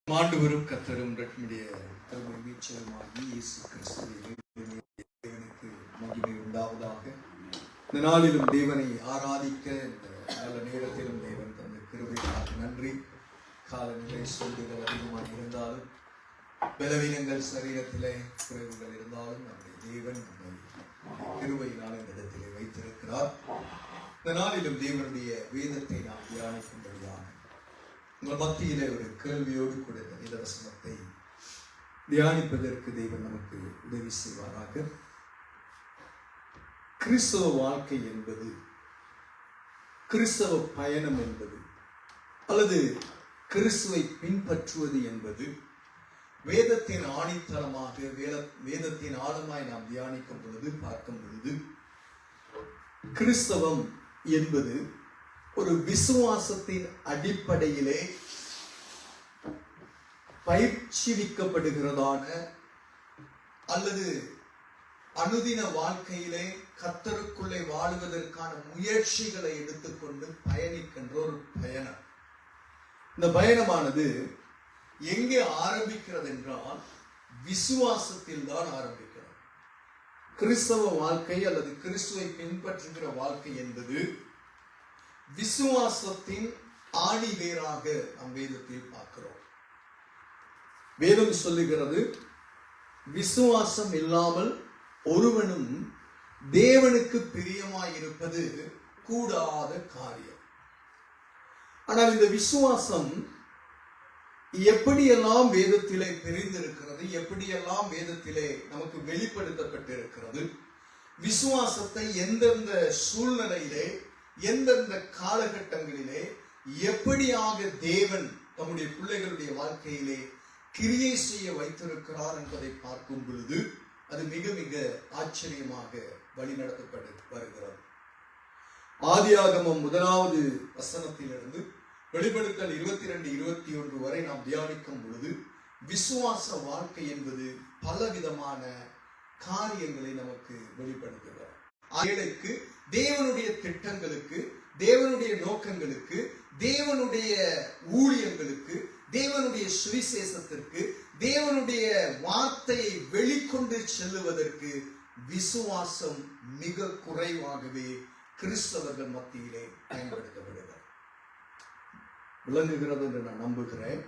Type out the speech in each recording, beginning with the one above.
ஆண்டவரும் கர்த்தரும் நம்முடைய அருமை மீட்பருமாகிய இயேசு கிறிஸ்துவின் தேவனுக்கு மகிமை உண்டாவதாக. இந்த நாளிலும் தேவனை ஆராதிக்க இந்த நல்ல நேரத்திலும் தேவன் தந்த கிருபைக்காக நன்றி. காலநிலை சூழ்நிலைகள் அதிகமாக இருந்தாலும், பலவீனங்கள் சரீரத்திலே குறைவுகள் இருந்தாலும், நம்முடைய தேவன் நம்மை கிருபையினால் இந்த இடத்திலே வைத்திருக்கிறார். இந்த நாளிலும் தேவனுடைய வேதத்தை நாம் தியானிக்கும்படியான உங்கள் மத்தியிலே ஒரு கேள்வியோடு கூட இந்த வசனத்தை தியானிப்பதற்கு தேவன் நமக்கு உதவி செய்வாராக. கிறிஸ்தவ வாழ்க்கை என்பது, கிறிஸ்தவ பயணம் என்பது, அல்லது கிறிஸ்துவை பின்பற்றுவது என்பது வேதத்தின் ஆணித்தரமாக, வேதத்தின் ஆழமாய் நாம் தியானிக்கும் பொழுது, பார்க்கும் பொழுது, கிறிஸ்தவம் என்பது ஒரு விசுவாசத்தின் அடிப்படையிலே பயிற்சிவிக்கப்படுகிறதான அல்லது அனுதின வாழ்க்கையிலே கர்த்தருக்குள்ளே வாழுவதற்கான முயற்சிகளை எடுத்துக்கொண்டு பயணிக்கின்ற ஒரு பயணம். இந்த பயணமானது எங்கே ஆரம்பிக்கிறது என்றால் விசுவாசத்தில் தான் ஆரம்பிக்கிறது. கிறிஸ்தவ வாழ்க்கை அல்லது கிறிஸ்துவை பின்பற்றுகிற வாழ்க்கை என்பது விசுவாசத்தின் ஆணி வேராக நம் வேதத்தில் பார்க்கிறோம். வேதம் சொல்லுகிறது, விசுவாசம் இல்லாமல் ஒருவனும் தேவனுக்கு பிரியமாயிருப்பது கூடாத காரியம். ஆனால் இந்த விசுவாசம் எப்படியெல்லாம் வேதத்திலே தெரிந்திருக்கிறது, எப்படியெல்லாம் வேதத்திலே நமக்கு வெளிப்படுத்தப்பட்டிருக்கிறது, விசுவாசத்தை எந்தெந்த சூழ்நிலையிலே எந்தெந்த காலகட்டங்களிலே எப்படியாக தேவன் தம்முடைய பிள்ளைகளுடைய வாழ்க்கையிலே கிரியை செய்ய வைத்திருக்கிறார் என்பதை பார்க்கும் பொழுது அது மிக மிக ஆச்சரியமாக வழிநடத்தப்பட்டு வருகிறது. ஆதியாகமம் 1வது வசனத்திலிருந்து வெளிப்படுத்தல் 22-21 வரை நாம் தியானிக்கும் பொழுது விசுவாச வாழ்க்கை என்பது பலவிதமான காரியங்களை நமக்கு வெளிப்படுத்துகிறது. ஏழைக்கு, தேவனுடைய திட்டங்களுக்கு, தேவனுடைய நோக்கங்களுக்கு, தேவனுடைய ஊழியங்களுக்கு, தேவனுடைய சுவிசேஷத்திற்கு, தேவனுடைய வார்த்தையை வெளிக்கொண்டு செல்லுவதற்கு விசுவாசம் மிக குறைவாகவே கிறிஸ்தவர்கள் மத்தியிலே பயன்படுத்தப்படுகிறது. விளங்குகிறது என்று நான் நம்புகிறேன்.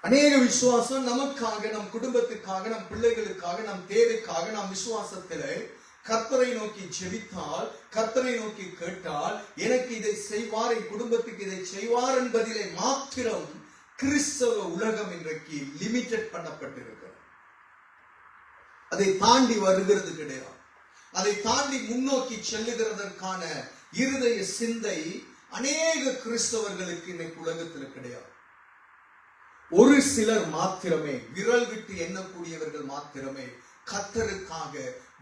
அநேக விசுவாசம் நமக்காக, நம் குடும்பத்துக்காக, நம் பிள்ளைகளுக்காக, நம் தேவைக்காக நாம் விசுவாசத்திலே கர்த்தரை நோக்கி ஜெபித்தால், கர்த்தரை நோக்கி கேட்டால், எனக்கு இதை செய்வார், என் குடும்பத்துக்கு இதை செய்வார் என்பதிலே மாத்திரம் கிறிஸ்தவ உலகம் இன்றைக்கு லிமிட்டட் பண்ணப்பட்டிருக்கிறது. அதை தாண்டி வருகிறது கிடையாது. அதை தாண்டி முன்னோக்கி செல்லுகிறதற்கான இருதய சிந்தை அநேக கிறிஸ்தவர்களுக்கு இன்னைக்கு உலகத்தில் கிடையாது. ஒரு சிலர் மாத்திரமே, விரல் விட்டு எண்ணக்கூடியவர்கள் மாத்திரமே கர்த்தருக்காக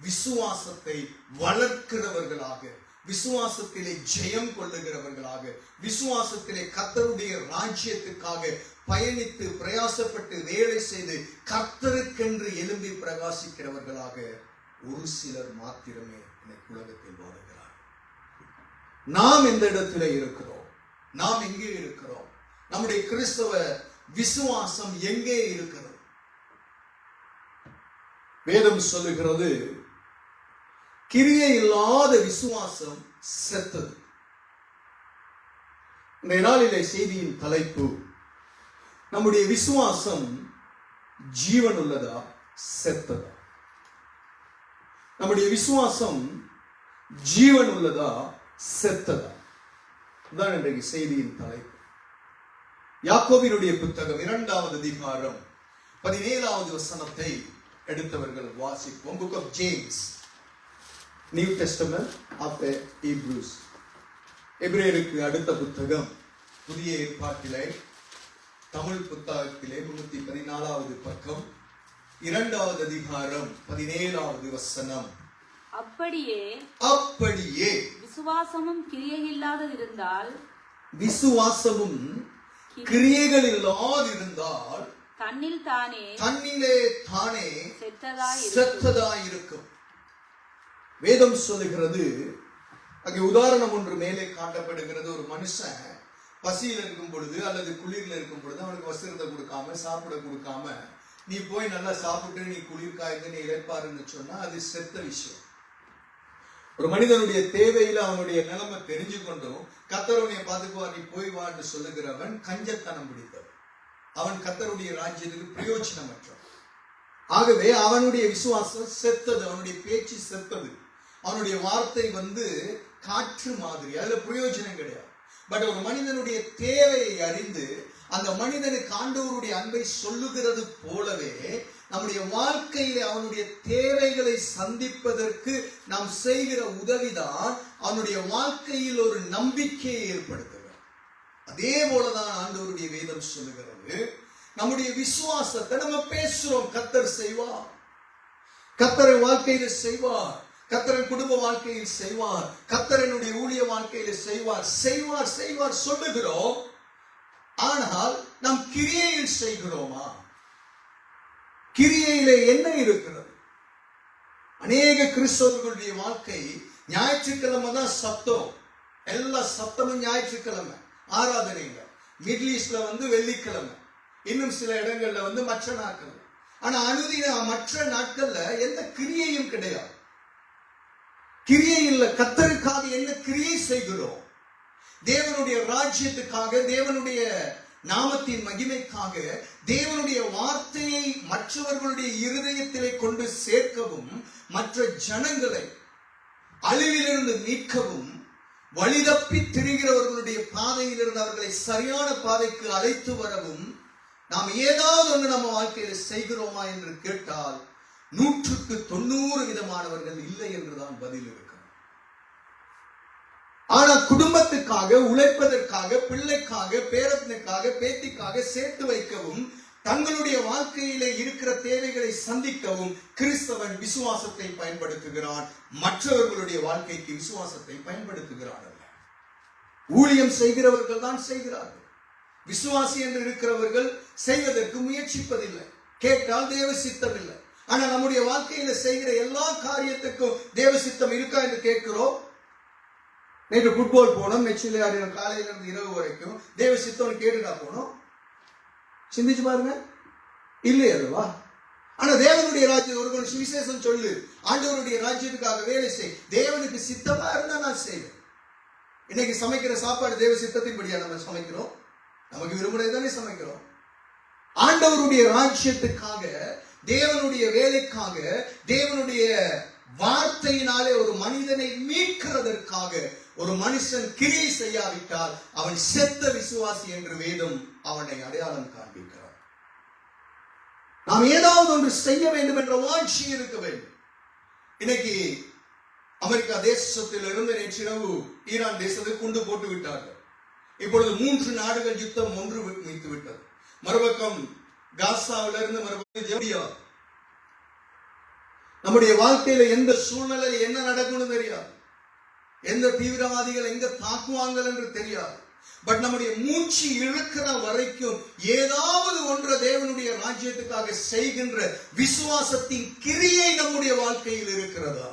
விசுவாசத்தை வளர்க்கிறவர்களாக, விசுவாசத்திலே ஜெயம் கொள்ளுகிறவர்களாக, விசுவாசத்திலே கர்த்தருடைய ராஜ்யத்துக்காக பயணித்து பிரயாசப்பட்டு வேலை செய்து கர்த்தருக்கென்று எழும்பி பிரகாசிக்கிறவர்களாக ஒரு சிலர் மாத்திரமே இன்னைக்கு உலகத்தில் வாழ்கிறார். நாம் எந்த இடத்திலே இருக்கிறோம்? நாம் எங்கே இருக்கிறோம்? நம்முடைய கிறிஸ்தவ விசுவாசம் எங்கே இருக்கிறது? வேதம் சொல்லுகிறது, கிரியை இல்லாத விசுவாசம் செத்தது. இந்த நாளிலே செய்தியின் தலைப்பு, நம்முடைய விசுவாசம் ஜீவன் உள்ளதா செத்ததா? நம்முடைய விசுவாசம் ஜீவன் உள்ளதா செத்ததா? இதுதான் இன்றைக்கு செய்தியின் தலைப்பு. யாக்கோபினுடைய புத்தகம் 2வது அதிகாரம் 17வது வசனத்தை எடுத்தவர்கள் வாசிப்போம். Book of James, New Testament after Hebrews. எபிரேயருக்கு அடுத்த புத்தகம், புதிய ஏற்பாட்டிலே தமிழ் புத்தகத்திலே 314வது பக்கம், 2வது அதிகாரம் 17வது வசனம். அப்படியே விசுவாசமும் கிரியையில்லாது இருந்தால், விசுவாசமும் கிரியைகள் இல்லாதிருந்தால் தன்னிலே தானே செத்ததாயிருக்கும். வேதம் சொல்லுகிறது, அங்கே உதாரணம் ஒன்று மேலே காட்டப்படுகிறது. ஒரு மனுஷன் பசியில் இருக்கும் பொழுது அல்லது குளிர்ல இருக்கும் பொழுது அவனுக்கு வஸ்திரத்தை கொடுக்காம சாப்பிட கொடுக்காம நீ போய் நல்லா சாப்பிட்டு நீ குளிர் காய்ந்து நீ இழைப்பாருன்னு சொன்னா அது செத்த விஷயம். ஒரு மனிதனுடைய தேவையில அவனுடைய நிலைமை தெரிஞ்சு கொண்டும் கர்த்தருடைய பாத்துக்குவார் நீ போய் வான்னு சொல்லுகிறவன் கஞ்சத்தனம் பிடித்தவன். அவன் கர்த்தருடைய ராஜ்யத்துக்கு பிரயோஜனமற்றவன். ஆகவே அவனுடைய விசுவாசம் செத்தது, அவனுடைய பேச்சு செத்தது, அவனுடைய வார்த்தை காற்று மாதிரி, அதுல பிரயோஜனம் கிடையாது. பட் ஒரு மனிதனுடைய தேவையை அறிந்து அந்த மனிதனுக்கு ஆண்டவருடைய அன்பை சொல்லுகிறது போலவே நம்முடைய வாழ்க்கையில அவனுடைய தேவைகளை சந்திப்பதற்கு நாம் செய்கிற உதவிதான் அவனுடைய வாழ்க்கையில் ஒரு நம்பிக்கையை ஏற்படுத்துகிறது. அதே போலதான் ஆண்டவருடைய வேதம் சொல்லுகிறது, நம்முடைய விசுவாசத்தை நம்ம பேசுறோம், கர்த்தர் செய்வார், கர்த்தர் வாழ்க்கையில செய்வார், கர்த்தர் குடும்ப வாழ்க்கையில் செய்வார், கர்த்தரனுடைய ஊழிய வாழ்க்கையில செய்வார் செய்வார் செய்வார் சொல்லுகிறோம். ஆனால் நாம் கிரியையில் செய்கிறோமா? கிரியையிலே என்ன இருக்கிறது? அநேக கிறிஸ்தவர்களுடைய வாழ்க்கை ஞாயிற்றுக்கிழமை தான் சத்தம், எல்லா சத்தமும் ஞாயிற்றுக்கிழமை ஆராதனைங்க. மிடில் ஈஸ்ட்ல வெள்ளிக்கிழமை, இன்னும் சில இடங்கள்ல மற்ற நாட்கள். ஆனா அனுதின மற்ற நாட்கள்ல எந்த கிரியையும் கிடையாது. கிரியை இல்ல. கர்த்தருக்காக என்ன கிரியை செய்கிறோம்? தேவனுடைய ராஜ்யத்துக்காக, தேவனுடைய நாமத்தின் மகிமைக்காக, தேவனுடைய வார்த்தையை மற்றவர்களுடைய இருதயத்திலே கொண்டு சேர்க்கவும், மற்ற ஜனங்களை அழிவிலிருந்து மீட்கவும், வழிதப்பி திரிகிறவர்களுடைய பாதையிலிருந்து அவர்களை சரியான பாதைக்கு அழைத்து வரவும் நாம் ஏதாவது ஒன்று நம்ம வாழ்க்கையில் செய்கிறோமா என்று கேட்டால் 100% இல்லை என்றுதான் பதில் இருக்கிறது. ஆனா குடும்பத்துக்காக, உழைப்பதற்காக, பிள்ளைக்காக, பேரனுக்காக, பேத்திக்காக சேர்த்து வைக்கவும், தங்களுடைய வாழ்க்கையிலே இருக்கிற தேவைகளை சந்திக்கவும் கிறிஸ்தவன் விசுவாசத்தை பயன்படுத்துகிறான், மற்றவர்களுடைய வாழ்க்கைக்கு விசுவாசத்தை பயன்படுத்துகிறான். ஊழியம் செய்கிறவர்கள் தான் செய்கிறார்கள். விசுவாசி என்று இருக்கிறவர்கள் செய்வதற்கு முயற்சிப்பதில்லை. கேட்டால் தேவ சித்தம் இல்லை. ஆனா நம்முடைய வாழ்க்கையில செய்கிற எல்லா காரியத்துக்கும் தேவ சித்தம் இருக்கா என்று கேட்கிறோம். நேற்று ஃபுட்பால் போனோம், மெச்சில் காலையில இருந்து இரவு வரைக்கும் தேவ சித்தம் கேட்டுட்டா போனோம். சிந்திச்சு பாருங்க, இல்லை அல்லவா? ஆனா தேவனுடைய ராஜ்யம் ஒரு சுவிசேஷம் சொல்லு, ஆண்டவருடைய ராஜ்யத்துக்காக வேலை செய், தேவனுக்கு சித்தமா இருந்தா நான் செய்வேன். இன்னைக்கு சமைக்கிற சாப்பாடு தேவ சித்தத்தின்படியா நம்ம சமைக்கிறோம்? நமக்கு விரும்புறதை தானே சமைக்கிறோம். ஆண்டவருடைய ராஜ்யத்துக்காக, தேவனுடைய வேலைக்காக, தேவனுடைய வார்த்தையினாலே ஒரு மனிதனை மீட்கிறதற்காக ஒரு மனுஷன் கிரியை செய்யாவிட்டால் அவன் செத்த விசுவாசி என்று வேதம் அவனை அடையாளம் காண்பிக்கிறார். நாம் ஏதாவது ஒன்று செய்ய வேண்டும் என்ற வாஞ்சி இருக்க வேண்டும். இன்னைக்கு அமெரிக்கா தேசத்திலிருந்து நேற்றிரவு ஈரான் தேசத்தை குண்டு போட்டு விட்டார்கள். இப்பொழுது 3 நாடுகள் யுத்தம் ஒன்று வைத்து விட்டது. மறுபக்கம் காசாவிலிருந்து மறுபக்கம் ஜோர்டியா. நம்முடைய வாழ்க்கையில எந்த சூழ்நிலை என்ன நடக்கும்னு தெரியாது, எந்த தீவிரவாதிகள் எங்க தாக்குவாங்கள் என்று தெரியாது. பட் நம்முடைய மூச்சு இழுக்கிற வரைக்கும் ஏதாவது ஒன்று தேவனுடைய ராஜ்யத்துக்காக செய்கின்ற விசுவாசத்தின் கிரியை நம்முடைய வாழ்க்கையில் இருக்கிறதா?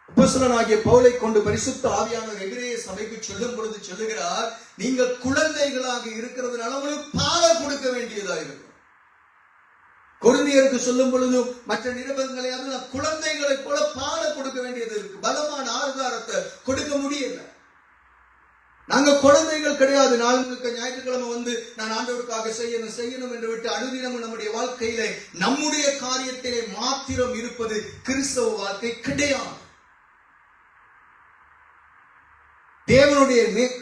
அப்போஸ்தலனாகிய பவுலை கொண்டு பரிசுத்த ஆவியானவர் எபிரேய சபைக்கு சொல்லும் பொழுது சொல்லுகிறார், நீங்கள் குழந்தைகளாக இருக்கிறதுனால உங்களுக்கு பாலை கொடுக்க வேண்டியதா இருக்கும். கொரிந்தியருக்கு சொல்லும் பொழுதும் மற்ற நிருபங்களை குழந்தைகளை போல பாலை கொடுக்க வேண்டியது இருக்கு. பலமான ஆதாரத்தை கொடுக்க முடியல. நாங்க குழந்தைகள் கிடையாது. நாளுக்கு ஞாயிற்றுக்கிழமை நான் ஆண்டவருக்காக செய்யணும் என்று விட்டு அனுதினமும் நம்முடைய வாழ்க்கையிலே நம்முடைய காரியத்திலே மாத்திரம் இருப்பது கிறிஸ்தவ வாழ்க்கை கிடையாது. தேவனுடைய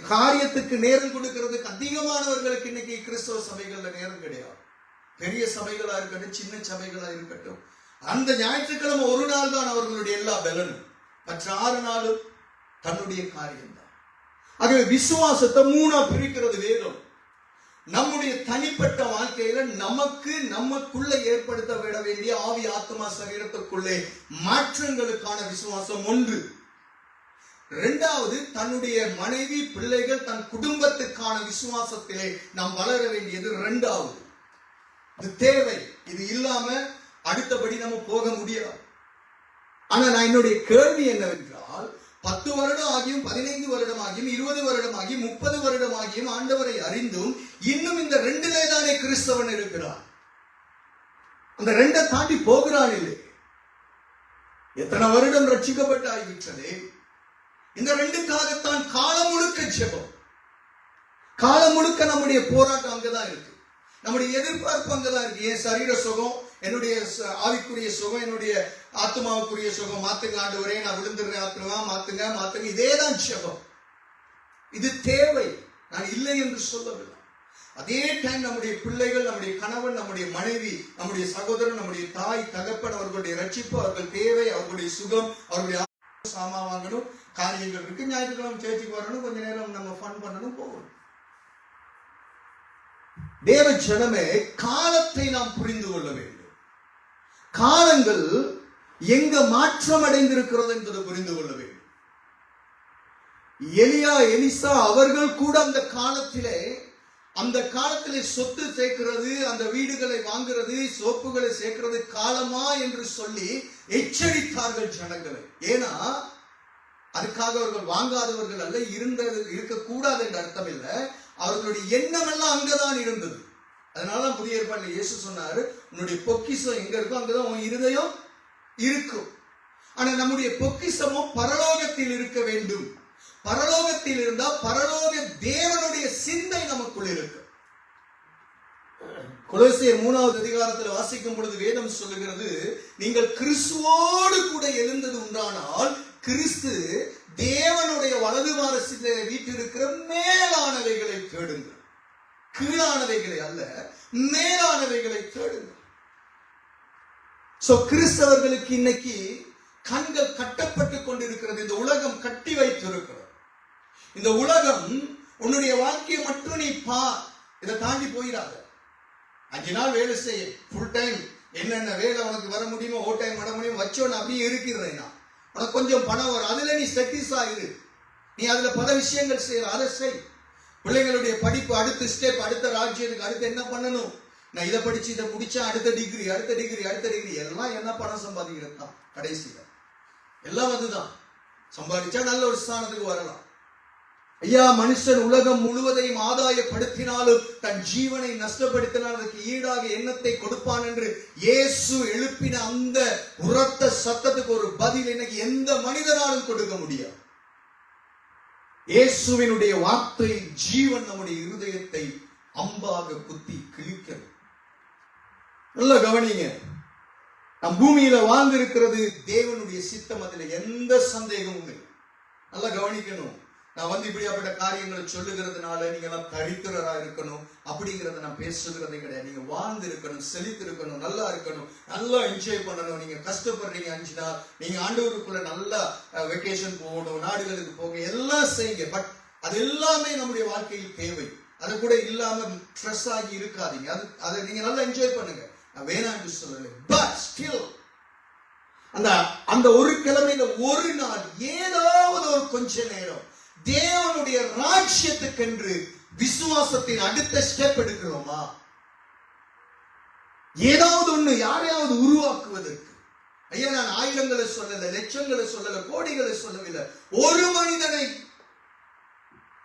காரியத்துக்கு நேரம் கொடுக்கிறதுக்கு அதிகமானவர்களுக்கு இன்னைக்கு கிறிஸ்தவ சபைகள்ல நேரம் கிடையாது. பெரிய சபைகளா இருக்கட்டும், சின்ன சபைகளா இருக்கட்டும், அந்த ஞாயிற்றுக்கிழமை ஒரு நாள் தான் அவர்களுடைய எல்லா பலனும். மற்ற 6 நாளும் தன்னுடைய காரியம் தான். ஆகவே விசுவாசத்தை 3ஆ பிரிக்கிறது வேதம். நம்முடைய தனிப்பட்ட வாழ்க்கையில நமக்குள்ள ஏற்படுத்த விட வேண்டிய ஆவி ஆத்மா சரீரத்துக்குள்ளே மாற்றங்களுக்கான விசுவாசம் 1. 2வது தன்னுடைய மனைவி பிள்ளைகள் தன் குடும்பத்துக்கான விசுவாசத்திலே நாம் வளர வேண்டியது 2வது. இது தேவை. இது இல்லாம அடுத்தபடி நம்ம போக முடியாது. ஆனா நான் என்னுடைய கேள்வி என்னவென்றால், 10 வருடம் ஆகியும் 15 வருடம் ஆகியும் 20 வருடம் ஆகியும் 30 வருடம் ஆகியும் ஆண்டவரை அறிந்தும் இன்னும் இந்த 2லே தானே கிறிஸ்தவன் இருக்கிறான். அந்த 2 தாண்டி போகிறான் இல்லை. எத்தனை வருடம் ரட்சிக்கப்பட்டு ஆகிவிட்டது. இந்த 2க்காகத்தான் காலம் முழுக்க ஜெபம், காலம் முழுக்க நம்முடைய போராட்டம் அங்கதான் இருக்கு, நம்முடைய எதிர்பார்ப்பு அங்கதான் இருக்கு. என் சரீர சுகம், என்னுடைய ஆவிக்குரிய சுகம், என்னுடைய ஆத்மாவுக்குரிய சுகம் மாத்துங்க ஆண்டவரே, நான் விழுந்துடுறேன் ஆத்மா மாத்துங்க மாத்துங்க. இதேதான் ஜெபம். இது தேவை, நான் இல்லை என்று சொல்லவில்லை. அதே டைம் நம்முடைய பிள்ளைகள், நம்முடைய கணவன், நம்முடைய மனைவி, நம்முடைய சகோதரன், நம்முடைய தாய் தகப்பன், அவர்களுடைய ரட்சிப்பு, அவர்கள் தேவை, அவர்களுடைய சுகம், அவர்களுடைய சாமா வாங்கணும், காரியங்கள் இருக்கு. ஞாயிற்றுக்கிழமை சேர்ச்சுக்கு வரணும், கொஞ்ச நேரம் நம்ம ஃபன் பண்ணணும், போகணும். தேவ ஜனமே, காலத்தை நாம் புரிந்து கொள்ள வேண்டும். காலங்கள் எங்க மாற்றம் அடைந்திருக்கிறது என்பதை புரிந்து கொள்ள வேண்டும். எலியா எலிசா அவர்கள் கூட அந்த காலத்திலே சொத்து சேர்க்கிறது, அந்த வீடுகளை வாங்குறது, சோப்புகளை சேர்க்கிறது காலமா என்று சொல்லி எச்சரித்தார்கள் ஜனங்களை. ஏன்னா அதுக்காக அவர்கள் வாங்காதவர்கள் அல்ல, இருக்கக்கூடாது என்ற அர்த்தம் இல்லை. அவர்களுடைய எண்ணம் எல்லாம் அங்கதான் இருந்தது. அதனால புதிய ஏற்பாட்டில் இயேசு சொன்னாரு, உன்னுடைய பொக்கிஷம் எங்க இருக்கோ அங்கதான் உன் இருதயம் இருக்கும். ஆனா நம்முடைய பொக்கிஷமும் பரலோகத்தில் இருக்க வேண்டும். பரலோகத்தில் இருந்தா பரலோக தேவனுடைய சிந்தை நமக்குள் இருக்கு. கொலோசியர் 3வது அதிகாரத்தில் வாசிக்கும் பொழுது வேதம் சொல்லுகிறது, நீங்கள் கிறிஸ்துவோடு கூட எழுந்தது உண்டானால் கிறிஸ்து தேவனுடைய வலது வாரசிலே வீற்றிருக்கிற மேலானவைகளை தேடுங்கள். கீழானவைகளை அல்ல, மேலானவைகளை தேடுங்கள். கிறிஸ்தவர்களுக்கு இன்னைக்கு கண்கள் கட்டப்பட்டு கொண்டிருக்கிறது. இந்த உலகம் கட்டி வைத்திருக்கிறது. இந்த உலகம் உன்னுடைய வாழ்க்கையை மட்டும் நீ பார், இதை தாண்டி போயிடாத. 5 நாள் வேலை செய்ய, ஃபுல் டைம் என்னென்ன வேலை உனக்கு வர முடியுமோ ஓ டைம் வர முடியும் வச்சோன்னு அப்படியே இருக்கிறேன்னா உனக்கு கொஞ்சம் பணம் வரும், அதுல நீ செட்டிஸ் ஆயிரு. நீ அதுல பல விஷயங்கள் செய்யற, அதை செய். பிள்ளைங்களுடைய படிப்பு அடுத்த ஸ்டெப், அடுத்த ராஜ்யத்துக்கு அடுத்து என்ன பண்ணணும், நான் இதை படிச்சு இதை முடிச்சா அடுத்த டிகிரி எல்லாம் என்ன பணம் சம்பாதிக்கிறது தான். கடைசியில எல்லாம் அதுதான். சம்பாதிச்சா நல்ல ஒரு ஸ்தானத்துக்கு வரலாம். ஐயா, மனுஷன் உலகம் முழுவதையும் ஆதாயப்படுத்தினாலும் தன் ஜீவனை நஷ்டப்படுத்தினால் அதற்கு ஈடாக எண்ணத்தை கொடுப்பான் என்று இயேசு எழுப்பின அந்த உரத்த சத்தத்துக்கு ஒரு பதில் இன்னைக்கு எந்த மனிதனாலும் கொடுக்க முடியாது. இயேசுவினுடைய வார்த்தை ஜீவன் நம்முடைய இருதயத்தை அம்பாக குத்தி கிழிக்கிறது. நல்ல கவனிங்க, நம் பூமியில வாழ்ந்திருக்கிறது தேவனுடைய சித்தம், அதுல எந்த சந்தேகமும் இல்லை. நல்லா கவனிக்கணும். நான் இப்படியாப்பட்ட காரியங்களை சொல்லுகிறதுனால நீங்க எல்லாம் தரித்திரரா இருக்கணும் அப்படிங்கறத நான் பேசுகிறதே கிடையாது. நீங்க வாழ்ந்து இருக்கணும், செழித்து இருக்கணும், நல்லா இருக்கணும், நல்லா என்ஜாய் பண்ணணும். நீங்க கஷ்டப்படுறீங்க 5 நாள், நீங்க ஆண்டவருக்குள்ள நல்லா வெக்கேஷன் போகணும், நாடுகளுக்கு போக, எல்லாம் செய்யுங்க. பட் அது எல்லாமே நம்முடைய வாழ்க்கையில் தேவை. அது கூட இல்லாம ஸ்ட்ரெஸ் ஆகி இருக்காதீங்க. அதை நீங்க நல்லா என்ஜாய் பண்ணுங்க, நான் வேணாம் என்று சொல்லல. பட் ஸ்டில் அந்த ஒரு கிழமையில ஒரு நாள் ஏதாவது ஒரு கொஞ்ச நேரம் தேவனுடைய ராஜ்யத்துக்கென்று விசுவாசத்தின் அடுத்த ஸ்டெப் எடுக்கிறோமா? ஏதாவது ஒண்ணு யாரையாவது உருவாக்குவதற்கு. ஐயா, நான் ஆயிரங்களை சொல்லல, லட்சங்களை சொல்லல, கோடிகளை சொல்லவில்லை. ஒரு மனிதனை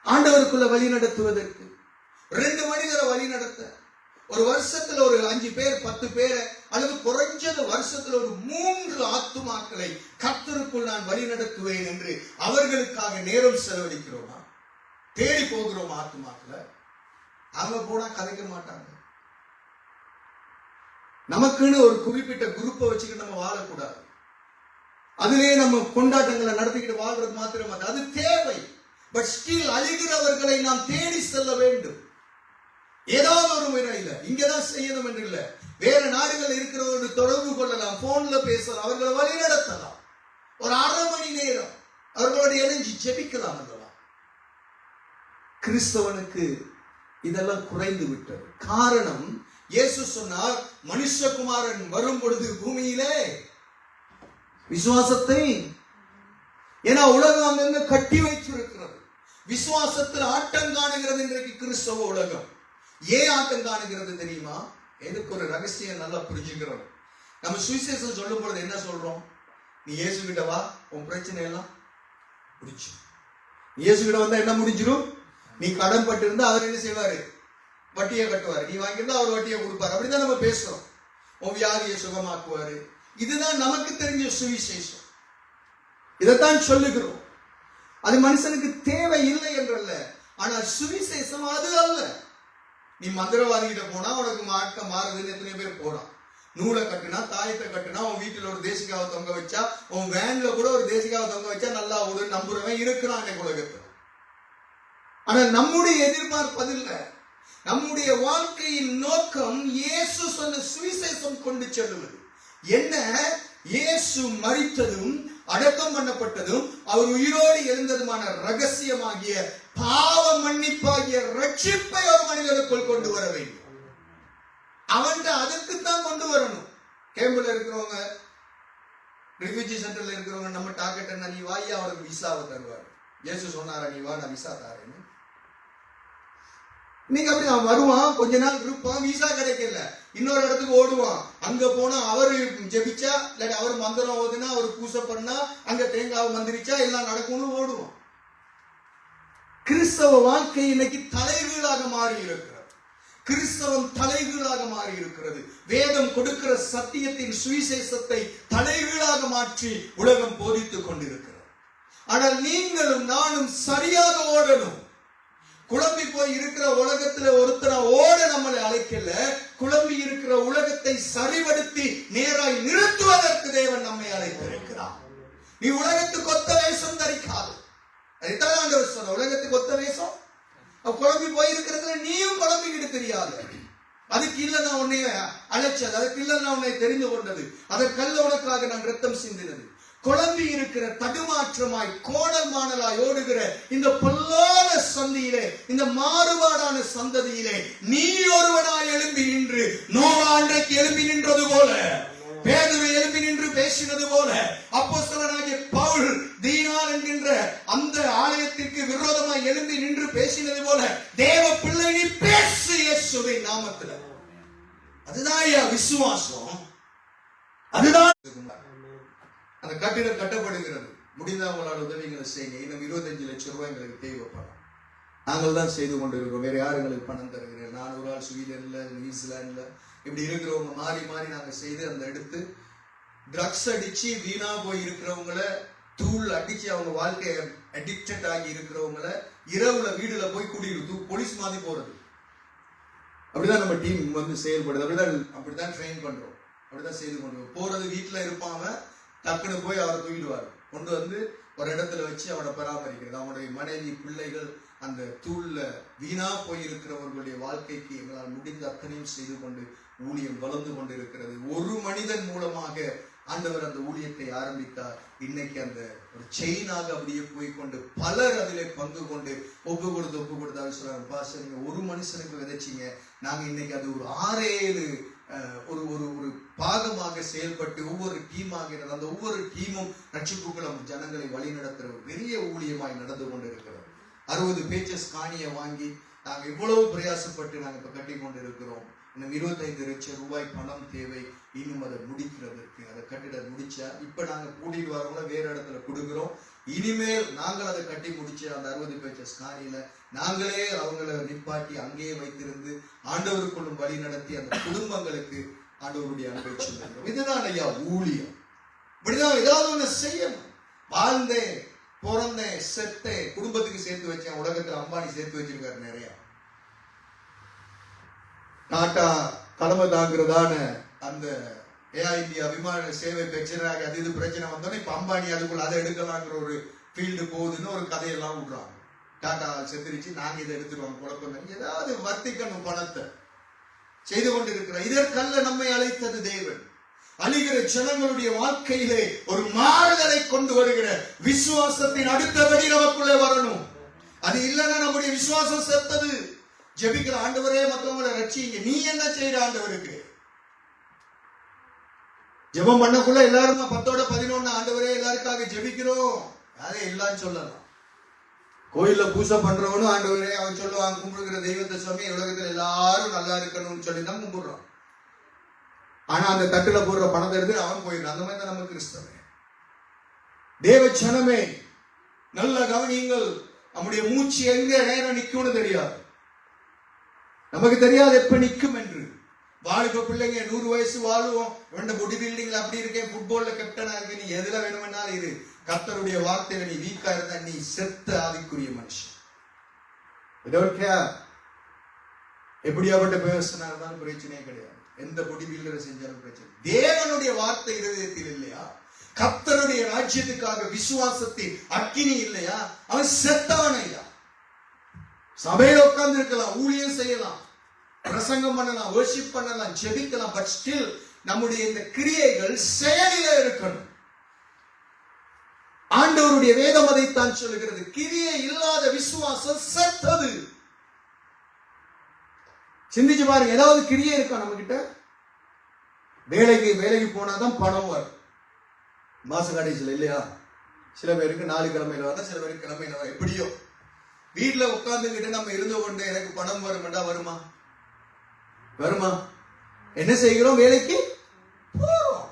ஆண்டவருக்குள்ள வழி நடத்துவதற்கு, 2 மனிதரை வழி நடத்த, ஒரு வருஷத்துல ஒரு 5 பேர் 10 பேரை, அல்லது குறைஞ்சது வருஷத்துல ஒரு 3 ஆத்துமாக்களை கர்த்தருக்குள் நான் வழி நடத்துவேன் என்று அவர்களுக்காக நேரம் செலவழிக்கிறோமா? தேடி போகிறோம் ஆத்துமாக்களை. அவங்க போனா கதைக்க மாட்டாங்க. நமக்குன்னு ஒரு குறிப்பிட்ட குரூப்பை வச்சுக்கிட்டு நம்ம வாழக்கூடாது. அதிலே நம்ம கொண்டாட்டங்களை நடத்திக்கிட்டு வாழ்றது மாத்திரம் அது தேவை. பட் ஸ்டில் அழிகிறவர்களை நாம் தேடி செல்ல வேண்டும். ஏதாவது ஒரு முறையில இங்கதான் செய்யணும் என்று இல்லை, வேற நாடுகள் இருக்கிறவர்கள் தொடர்பு கொள்ளலாம், போன்ல பேசலாம், அவர்களை வழி நடத்தலாம். ஒரு 1/2 மணி நேரம் அவர்களோட இணைஞ்சு ஜெபிக்கலாம் அல்லவா? கிறிஸ்தவனுக்கு இதெல்லாம் குறைந்து விட்டது. காரணம், இயேசு சொன்னார், மனுஷகுமாரன் வரும் பொழுது பூமியிலே விசுவாசத்தை, ஏன்னா உலகம் அங்கங்க கட்டி வைத்திருக்கிறது. விசுவாசத்தில் ஆட்டம் காணுகிறது இன்றைக்கு கிறிஸ்தவ உலகம். ஏன் ஆட்டம் காணுகிறது தெரியுமா? எனக்கு ஒரு ரகசியம் நல்லா புரிஞ்சுக்கிறோம். நம்ம சுவிசேஷம் சொல்லும் பொழுது என்ன சொல்றோம்? நீ இயேசு கிட்ட வா, உன் பிரச்சனை எல்லாம் முடிச்சு. இயேசு கிட்ட வந்தா என்ன முடிஞ்சிடும்? நீ கடன் பட்டு இருந்தா அவர் என்ன செய்வாரு? வட்டியை கட்டுவாரு. நீ வாங்கியிருந்தா அவர் வட்டியை கொடுப்பாரு. அப்படிதான் நம்ம பேசுறோம். உன் வியாதியை சுகமாக்குவாரு. இதுதான் நமக்கு தெரிஞ்ச சுவிசேஷம். இதைத்தான் சொல்லுகிறோம். அது மனுஷனுக்கு தேவை இல்லை என்றல்ல, ஆனால் சுவிசேஷம் அது அல்ல. நீ மந்திரவாதிகிட்ட போனா உனக்கு மாட்ட மாறுதுன்னு எத்தனை பேர் போறான். நூலை கட்டுனா, தாயத்தை கட்டுனா, உன் வீட்டுல ஒரு தேசிகாவை தொங்க வச்சா, உன் வேன்ல கூட ஒரு தேசிகாவை தொங்க வச்சா நல்லா ஒரு நம்புறவன் இருக்கிறான் உலகத்துல. ஆனா நம்முடைய எதிர்பார்ப்பது இல்ல. நம்முடைய வாழ்க்கையின் நோக்கம் இயேசு சொன்ன சுவிசேஷம் கொண்டு செல்லுவது. என்ன? இயேசு மரித்ததும் அடக்கம் பண்ணப்பட்டதும் அவர் உயிரோடு எழுந்ததுமான ரகசியமாகிய பாவ மன்னிப்பாகிய ரட்சிப்பை ஒரு மனிதனுக்குள் கொண்டு வர வேண்டும். அவன் அதுக்குத்தான் கொண்டு வரணும். கேம்பில் இருக்கிறவங்க, ரிஃப்யூஜி சென்டர்ல இருக்கிறவங்க நம்ம டார்கெட் என்ன? நீ வாயா, அவருக்கு விசாவை தருவார். இயேசு சொன்னாரா நீ வா நான் விசா தாரேன்னு? இன்னைக்கு அப்படி அவன் வருவான், கொஞ்ச நாள் இருப்பான், விசா கிடைக்கல, இன்னொரு இடத்துக்கு ஓடுவான். அங்க போனா அவரு ஜெபிச்சா, இல்லாட்டி அவர் மந்திரம் ஓதுனா, அவர் பூசை பண்ணா, அங்க தேங்காவை மந்திரிச்சா எல்லாம் நடக்கும்னு ஓடுவான். கிறிஸ்தவ வாழ்க்கை இன்னைக்கு தலைகீழாக மாறி இருக்கிறது. கிறிஸ்தவம் தலைகீழாக மாறி இருக்கிறது. வேதம் கொடுக்கிற சத்தியத்தின் சுவிசேஷத்தை தலைகீழாக மாற்றி உலகம் போதித்துக் கொண்டிருக்கிறது. ஆனால் நீங்களும் நானும் சரியாக ஓடணும். குழம்பி போய் இருக்கிற உலகத்துல ஒருத்தரை ஓட நம்மளை அழைக்கல. குழம்பி இருக்கிற உலகத்தை சரிபடுத்தி நேராய் நிறுத்துவதற்கு தேவன் நம்மை அழைத்திருக்கிறார். நீ உலகத்துக்கு ஒத்த வேஷம் தரிக்காது. அதைத்தான் ஆண்டவர் சொன்ன, உலகத்துக்கு ஒத்த வேஷம். குழம்பி போயிருக்கிறதுல நீயும் குழம்பிக்கிட்டு தெரியாது. அதுக்கு இல்ல நான் உன்னை அழைச்சது, அதுக்கு இல்ல நான் உன்னை தெரிந்து கொண்டது, அதற்கல்ல உனக்காக நான் ரத்தம் சிந்தினது. குழம்பி இருக்கிற தடுமாற்றமாய் கோணல் மாணலாய் ஓடுகிற இந்த பொல்லாத சந்தியிலே, இந்த மாறுபாடான சந்ததியிலே நீ ஒருவனாய் எழும்பி நின்று, நோவா அன்றைக்கு எழும்பி நின்றது போல, பேதுரு எழும்பி நின்று பேசினது போல, அப்போஸ்தலனாகிய பவுல் தீனாள் என்கின்ற அந்த ஆலயத்திற்கு விரோதமாய் எழும்பி நின்று பேசினது போல தேவ பிள்ளை நீ பேசு இயேசுவின் நாமத்துல. அதுதான் விசுவாசம். அதுதான் அந்த கட்டிடம் கட்டப்படுகிறது. முடிந்தவங்களால் உதவிகளை செய்யுங்க. இன்னும் 25 லட்சம் ரூபாய் எங்களுக்கு தேவைப்படும். நாங்கள் தான் செய்து கொண்டிருக்கிறோம். வேற யார் எங்களுக்கு பணம் தருகிறேன்? நான் ஒரு ஆள் ஸ்வீடன்ல, நியூசிலாந்துல இப்படி இருக்கிறவங்க மாறி மாறி நாங்கள் செய்து அந்த எடுத்து ட்ரக்ஸ் அடிச்சு வீணா போய் இருக்கிறவங்கள, தூள் அடிச்சு அவங்க வாழ்க்கையை அடிக்டட் ஆகி இருக்கிறவங்கள இரவுல வீடுல போய் கூட்டிட்டு போலீஸ் மாதிரி போறது. அப்படிதான் நம்ம டீம் வந்து செயல்படுது. அப்படிதான் ட்ரெயின் பண்றோம். அப்படிதான் செய்து கொண்டு போறது. வீட்டுல இருப்பாங்க, டக்குன்னு போய் அவரை தூக்கிடுவார். கொண்டு வந்து ஒரு இடத்துல வச்சு அவனை பராமரிக்கிறது. அவனுடைய மனைவி, பிள்ளைகள் அந்த தூள்ல வீணா போயிருக்கிறவர்களுடைய வாழ்க்கைக்கு எங்களால் முடிந்த அத்தனையும் செய்து கொண்டு ஊழியம் வளர்ந்து கொண்டு இருக்கிறது. ஒரு மனிதன் மூலமாக ஆண்டவர் அந்த ஊழியத்தை ஆரம்பித்தார். இன்னைக்கு அந்த ஒரு செயினாக அப்படியே போய்கொண்டு பலர் அதிலே பங்கு கொண்டு ஒப்பு கொடுத்து சொல்றாங்க, பாஸ்டர் நீங்க ஒரு மனுஷனுக்கு விதைச்சிங்க, நாங்க இன்னைக்கு அது ஒரு 6-7 ஒரு ஒரு பாகமாக செயல்பட்டு ஒவ்வொரு டீமாக, அந்த ஒவ்வொரு டீமும் ரட்சிப்புக்குள்ள ஜனங்களை வழி நடத்துற ஒரு பெரிய ஊழியமாய் நடந்து கொண்டு இருக்கிறது. 60 பேச்சஸ் காணியை வாங்கி நாங்க இவ்வளவு பிரயாசப்பட்டு நாங்க இப்ப கட்டி கொண்டு இருக்கிறோம். இன்னும் 25 லட்சம் ரூபாய் பணம் தேவை. இன்னும் அதை முடிக்கிறதுக்கு, அதை கட்டிட முடிச்சா இப்ப நாங்க கூட்டிட்டு வரவங்கள வேற இடத்துல கொடுக்கிறோம். இனிமேல் நாங்கள் அதை கட்டி முடிச்சு அந்த 60 பேச்சஸ் காணியில நாங்களே அவங்களை நிப்பாட்டி அங்கேயே வைத்திருந்து ஆண்டவருக்குள்ளும் வழி நடத்தி அந்த குடும்பங்களுக்கு ஆண்டவருடைய அன்பை சொல்லுகிறோம். இதுதான் ஐயா ஊழியம். இப்படிதான் ஏதாவது ஒண்ணு செய்யணும். வாழ்ந்தேன், பிறந்தேன், செத்தேன், குடும்பத்துக்கு சேர்த்து வச்சேன். உலகத்துல அம்பானி சேர்த்து வச்சிருக்காரு நிறைய. டாடா கடமை தாக்குறதான அந்த ஏர் இந்தியா விமான சேவை பிரச்சனை, அது இது பிரச்சனை வந்தோன்னே இப்ப அம்பானி அதுக்குள்ள அதை எடுக்கலாங்கிற ஒரு ஃபீல்டு போகுதுன்னு ஒரு கதையெல்லாம் விடுறாங்க. டாடா செத்துருச்சு, நாங்க இதை எடுத்துருவாங்க, குழப்பம். ஏதாவது வர்த்திக்கணும் பணத்தை செய்து கொண்டிருக்கிற இதற்கல்ல நம்மை அழைத்தது தேவன். அழிகிற ஜனங்களுடைய வாழ்க்கையிலே ஒரு மாறுதலை கொண்டு வருகிற விசுவாசத்தின் அடுத்தபடி நமக்குள்ளே வரணும். அது இல்லைன்னா நம்முடைய விசுவாசம் செத்தது. ஜெபிக்கிற ஆண்டவரே மற்றவங்களை ரட்சிங்க, நீ என்ன செய்யற ஆண்டவருக்கு? ஜெபம் பண்ணக்குள்ள எல்லாரும் 10-11 ஆண்டவரே எல்லாருக்காக ஜெபிக்கிறோம், அதை எல்லாம் சொல்லலாம். கோயில்ல பூசை பண்றவனும் ஆண்டவரே அவன் சொல்லுவாங்க, கும்பிடுகிற தெய்வத்தை சுவாமி உலகத்துல எல்லாரும் நல்லா இருக்கணும்னு சொல்லி தான் கும்பிடுறான். ஆனா அந்த தட்டுல போடுற பணத்தை எடுத்து அவன் போயிடுறான். அந்த மாதிரி தான் நம்ம கிறிஸ்தவன். தேவ ஜனமே, நல்ல கவனியுங்கள், நம்முடைய மூச்சு எங்க நேரம் நிக்கும்னு தெரியாது. நமக்கு தெரியாது எப்ப நிக்கும் என்று. வாலிப பிள்ளைங்க 100 வயசு வாழுவோம். பாடி பில்டிங்ல அப்படி இருக்கேன், ஃபுட்பால்ல கேப்டனா இருக்கு, நீ எதுல வேணும்னாலும் இரு. கர்த்தருடைய வார்த்தையில நீ வீக்கா இருந்தா நீ செத்த ஆவிக்குரிய மனுஷன். எப்படியாப்பட்ட பேர்சனா இருந்தாலும் பிரச்சனையே கிடையாது. எந்த பாடி பில்டரை செஞ்சாலும் பிரச்சனை. தேவனுடைய வார்த்தை இருதயத்தில் இல்லையா, கர்த்தருடைய ராஜ்யத்துக்காக விசுவாசத்தின் அக்கினி இல்லையா, அவன் செத்தவன் ஐயா. சபையில உட்கார்ந்து இருக்கலாம், ஊழியம் செய்யலாம், பிரசங்கம் பண்ணலாம், வர்ஷிப் பண்ணலாம், ஜெபிக்கலாம், பட் ஸ்டில் நம்முடைய இந்த கிரியைகள் செயலில இருக்கணும். ஆண்டவருடைய வேதம் அதைத்தான் சொல்லுகிறது. கிரியை இல்லாத விசுவாசம் செத்தது. சிந்திச்சு பாருங்க, ஏதாவது கிரியை இருக்கா நம்ம கிட்ட? வேலைக்கு போனாதான் பணம் வரும் மாச கடைசியில் இல்லையா? சில பேருக்கு 4 கிழமையில வர, சில பேருக்கு கிழமையில வர. எப்படியோ வீட்டுல உட்கார்ந்துகிட்டு நம்ம இருந்து கொண்டு எனக்கு பணம் வரும்டா, வருமா? என்ன செய்கிறோம்? வேலைக்கு போறோம்.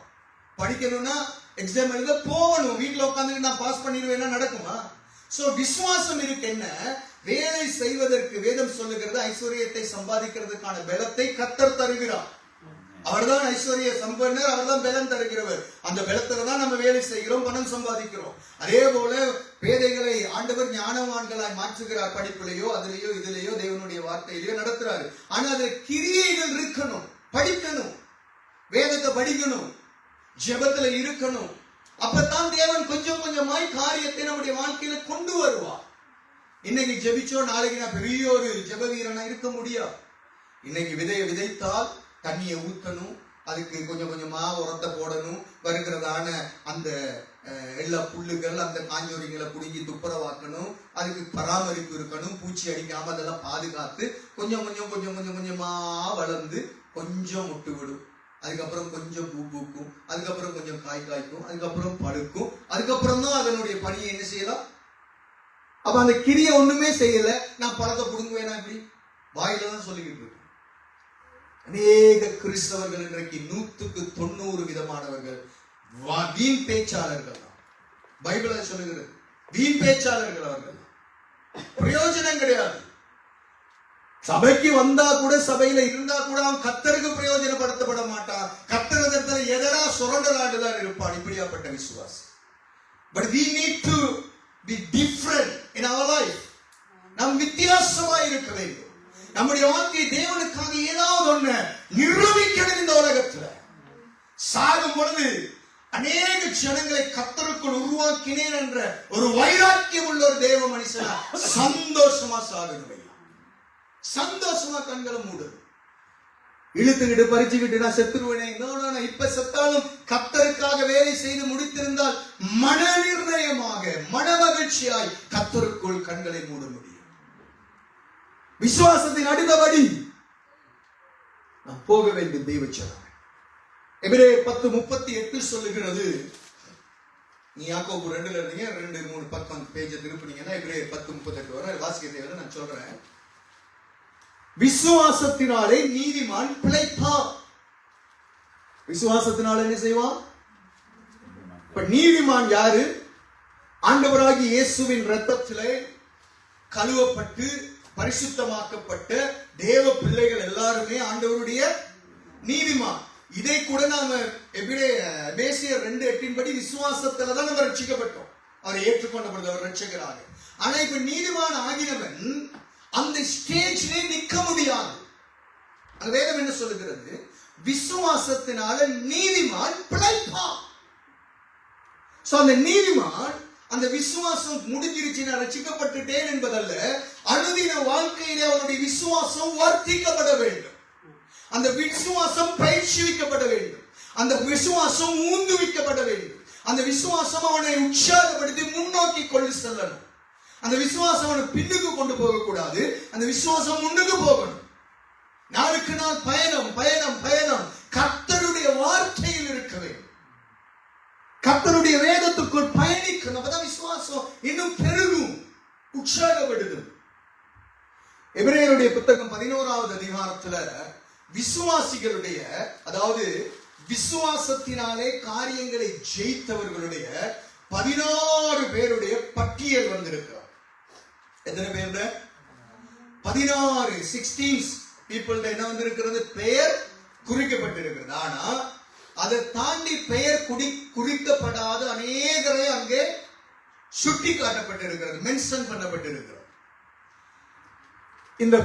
படிக்கணும்னா எக்ஸாம் எழுத போகணும். வீட்டுல உட்கார்ந்து நான் பாஸ் பண்ணிடுவேன்னா நடக்குமா? சோ விசுவாசம் இருக்கு. என்ன வேலை செய்வதற்கு வேதம் சொல்லுகிறது, ஐஸ்வர்யத்தை சம்பாதிக்கிறதுக்கான பலத்தை கர்த்தர் தருகிறார். அவர்தான் ஐஸ்வர்ய சம்பன்னர், அவர்தான் பலன் தருகிறவர். அந்த பலத்துல தான் நம்ம வேலை செய்கிறோம், பணம் சம்பாதிக்கிறோம். அதே போல பேதைகளை ஆண்டவர் ஞானவான்களாய் மாற்றுகிறார். படிப்புலையோ அதுலயோ இதுலயோ தேவனுடைய வார்த்தையிலயோ நடத்துறாரு. ஆனா அதுல கிரியைகள் இருக்கணும். படிக்கணும், வேதத்தை படிக்கணும், ஜெபத்துல இருக்கணும். அப்பதான் தேவன் கொஞ்சம் கொஞ்சமாய் காரியத்தை நம்முடைய வாழ்க்கையில கொண்டு வருவார். இன்னைக்கு ஜெபிச்சோ நாளைக்கு நான் பெரிய ஒரு ஜெப வீரனா இருக்க முடியாது. இன்னைக்கு விதையை விதைத்தால் தண்ணியை ஊற்றணும், அதுக்கு கொஞ்சம் கொஞ்சமா உரத்தை போடணும், வருகிறதான அந்த எல்லா புல்லுகள் அந்த காஞ்சோரிகளை புடுங்கி துப்புரவாக்கணும், அதுக்கு பராமரிப்பு இருக்கணும், பூச்சி அடிக்காம அதெல்லாம் பாதுகாத்து கொஞ்சம் கொஞ்சமா வளர்ந்து கொஞ்சம் முட்டு விடும். அதுக்கப்புறம் கொஞ்சம் பூ பூக்கும், அதுக்கப்புறம் கொஞ்சம் காய் காய்க்கும், அதுக்கப்புறம் பழுக்கும். அதுக்கப்புறம் தான் அதனுடைய பணியை என்ன செய்யலாம். அப்ப அந்த கிரியை ஒண்ணுமே செய்யல, நான் பழத்தை புடுங்குவேனா? இப்படி வாயில தான் சொல்லிக்கிட்டு இருக்கு. அநேக கிறிஸ்தவர்கள் இன்றைக்கு 100% விதமானவர்கள் வீண் பேச்சாளர்கள் தான். பைபிள சொல்லுகிறது, வீண் பேச்சாளர்கள். அவர்கள் பிரயோஜனம் கிடையாது. சபைக்கு வந்தா கூட, சபையில இருந்தா கூட அவன் கர்த்தருக்கு பிரயோஜனப்படுத்தப்பட மாட்டான். கர்த்தரிடத்துல எதனா சுரண்டலாண்டுதான் இருப்பான். இப்படியாப்பட்ட விசுவாசி. But we need to be different in our life. நாம் வித்தியாசமா இருக்க வேண்டும். நம்முடைய வாழ்க்கை தேவனுக்காக ஏதாவது ஒண்ணு நிரூபிக்கணும். இந்த உலகத்துல சாகும் பொழுது அநேக ஜனங்களை கர்த்தருக்குள் உருவாக்கினேன் என்ற ஒரு வைராக்கியம் உள்ள ஒரு தேவ மனுஷனா சந்தோஷமா சாகணும். சந்தோஷமா கண்களை மூடணும். இழுத்துக்கிட்டு பறிச்சுக்கிட்டு நான் செத்துருவேனே, இப்ப செத்தாலும் கர்த்தருக்காக வேலை செய்து முடித்திருந்தால் மன நிர்ணயமாக மன மகிழ்ச்சியாய் கர்த்தருக்குள் கண்களை மூட முடியும். விசுவாசத்தின் அடுத்தபடி நாம் போக வேண்டிய தெய்வச்சனம். எபிரேயர் 10:38 சொல்லுகிறது. நீ யாக்கோபு 2ல இருந்தீங்க, 2-3 பக்கம் பேஜ திருப்பினீங்கன்னா எபிரேயர் 10:38 வரை வாசிக்க தேவையில்லை, நான் சொல்றேன். விசுவாசத்தினாலே நீதிமான் பிழைப்பான். விசுவாசத்தினால என்ன செய்வான்? இப்ப நீதிமான் யாரு? ஆண்டவராகிய இயேசுவின் இரத்தத்திலே கழுவப்பட்டு பரிசுத்தமாக்கப்பட்ட தேவ பிள்ளைகள் எல்லாருமே ஆண்டவருடைய நீதிமான். இதை கூட நாம எபேசியர் 2:8 படி விசுவாசத்துல தான் நம்ம ரட்சிக்கப்பட்டோம். அவரை ஏற்றுக்கொண்ட பொழுது அவர் ரட்சகராக. ஆனா இப்ப நீதிமான் ஆகினவன் அந்த ஸ்டேஜ்ல நிக்க முடியாது. அந்த வேதம் என்ன சொல்லுகிறது? விசுவாசத்தினால நீதிமான் பிழைப்பான். சோ அந்த நீதிமான் அந்த விசுவாசம் முடிஞ்சிருச்சு, நான் ரட்சிக்கப்பட்டுட்டேன் என்பதல்ல, அனுதின வாழ்க்கையிலே அவனுடைய விசுவாசம் வர்த்திக்கப்பட வேண்டும். அந்த விசுவாசம் பயிற்சிவிக்கப்பட வேண்டும். அந்த விசுவாசம் ஊந்துவிக்கப்பட வேண்டும். அந்த விசுவாசம் அவனை உற்சாகப்படுத்தி முன்னோக்கி கொண்டு செல்லணும். அந்த விசுவாசம் அவனை பின்னுக்கு கொண்டு போக கூடாது. அந்த விசுவாசம் முன்னுக்கு போகணும். நாளுக்கு நாள் பயணம் பயணம் பயணம் கர்த்தருடைய வார்த்தையில் இருக்க வேண்டும். கர்த்தருடைய வேதத்துக்குள் பயணிக்கணும். அப்பதான் விசுவாசம் இன்னும் பெருகும், உற்சாகப்படுதும். எபிரேயருடைய புத்தகம் 11வது அதிகாரத்துல விசுவாசிகளுடைய, அதாவது விசுவாசத்தினாலே காரியங்களை ஜெயித்தவர்களுடைய 16 பேருடைய பட்டியல் வந்திருக்கிறார். எத்தனை பேர்? 16 16 பீப்புள் என்ன வந்திருக்கிறது? பெயர் குறிக்கப்பட்டிருக்கிறது. ஆனா அதை தாண்டி பெயர் குறிக்கப்படாத அநேகரை அங்கே சுட்டி காட்டப்பட்டிருக்கிறது, மென்ஷன் பண்ணப்பட்டிருக்கிறது. இந்த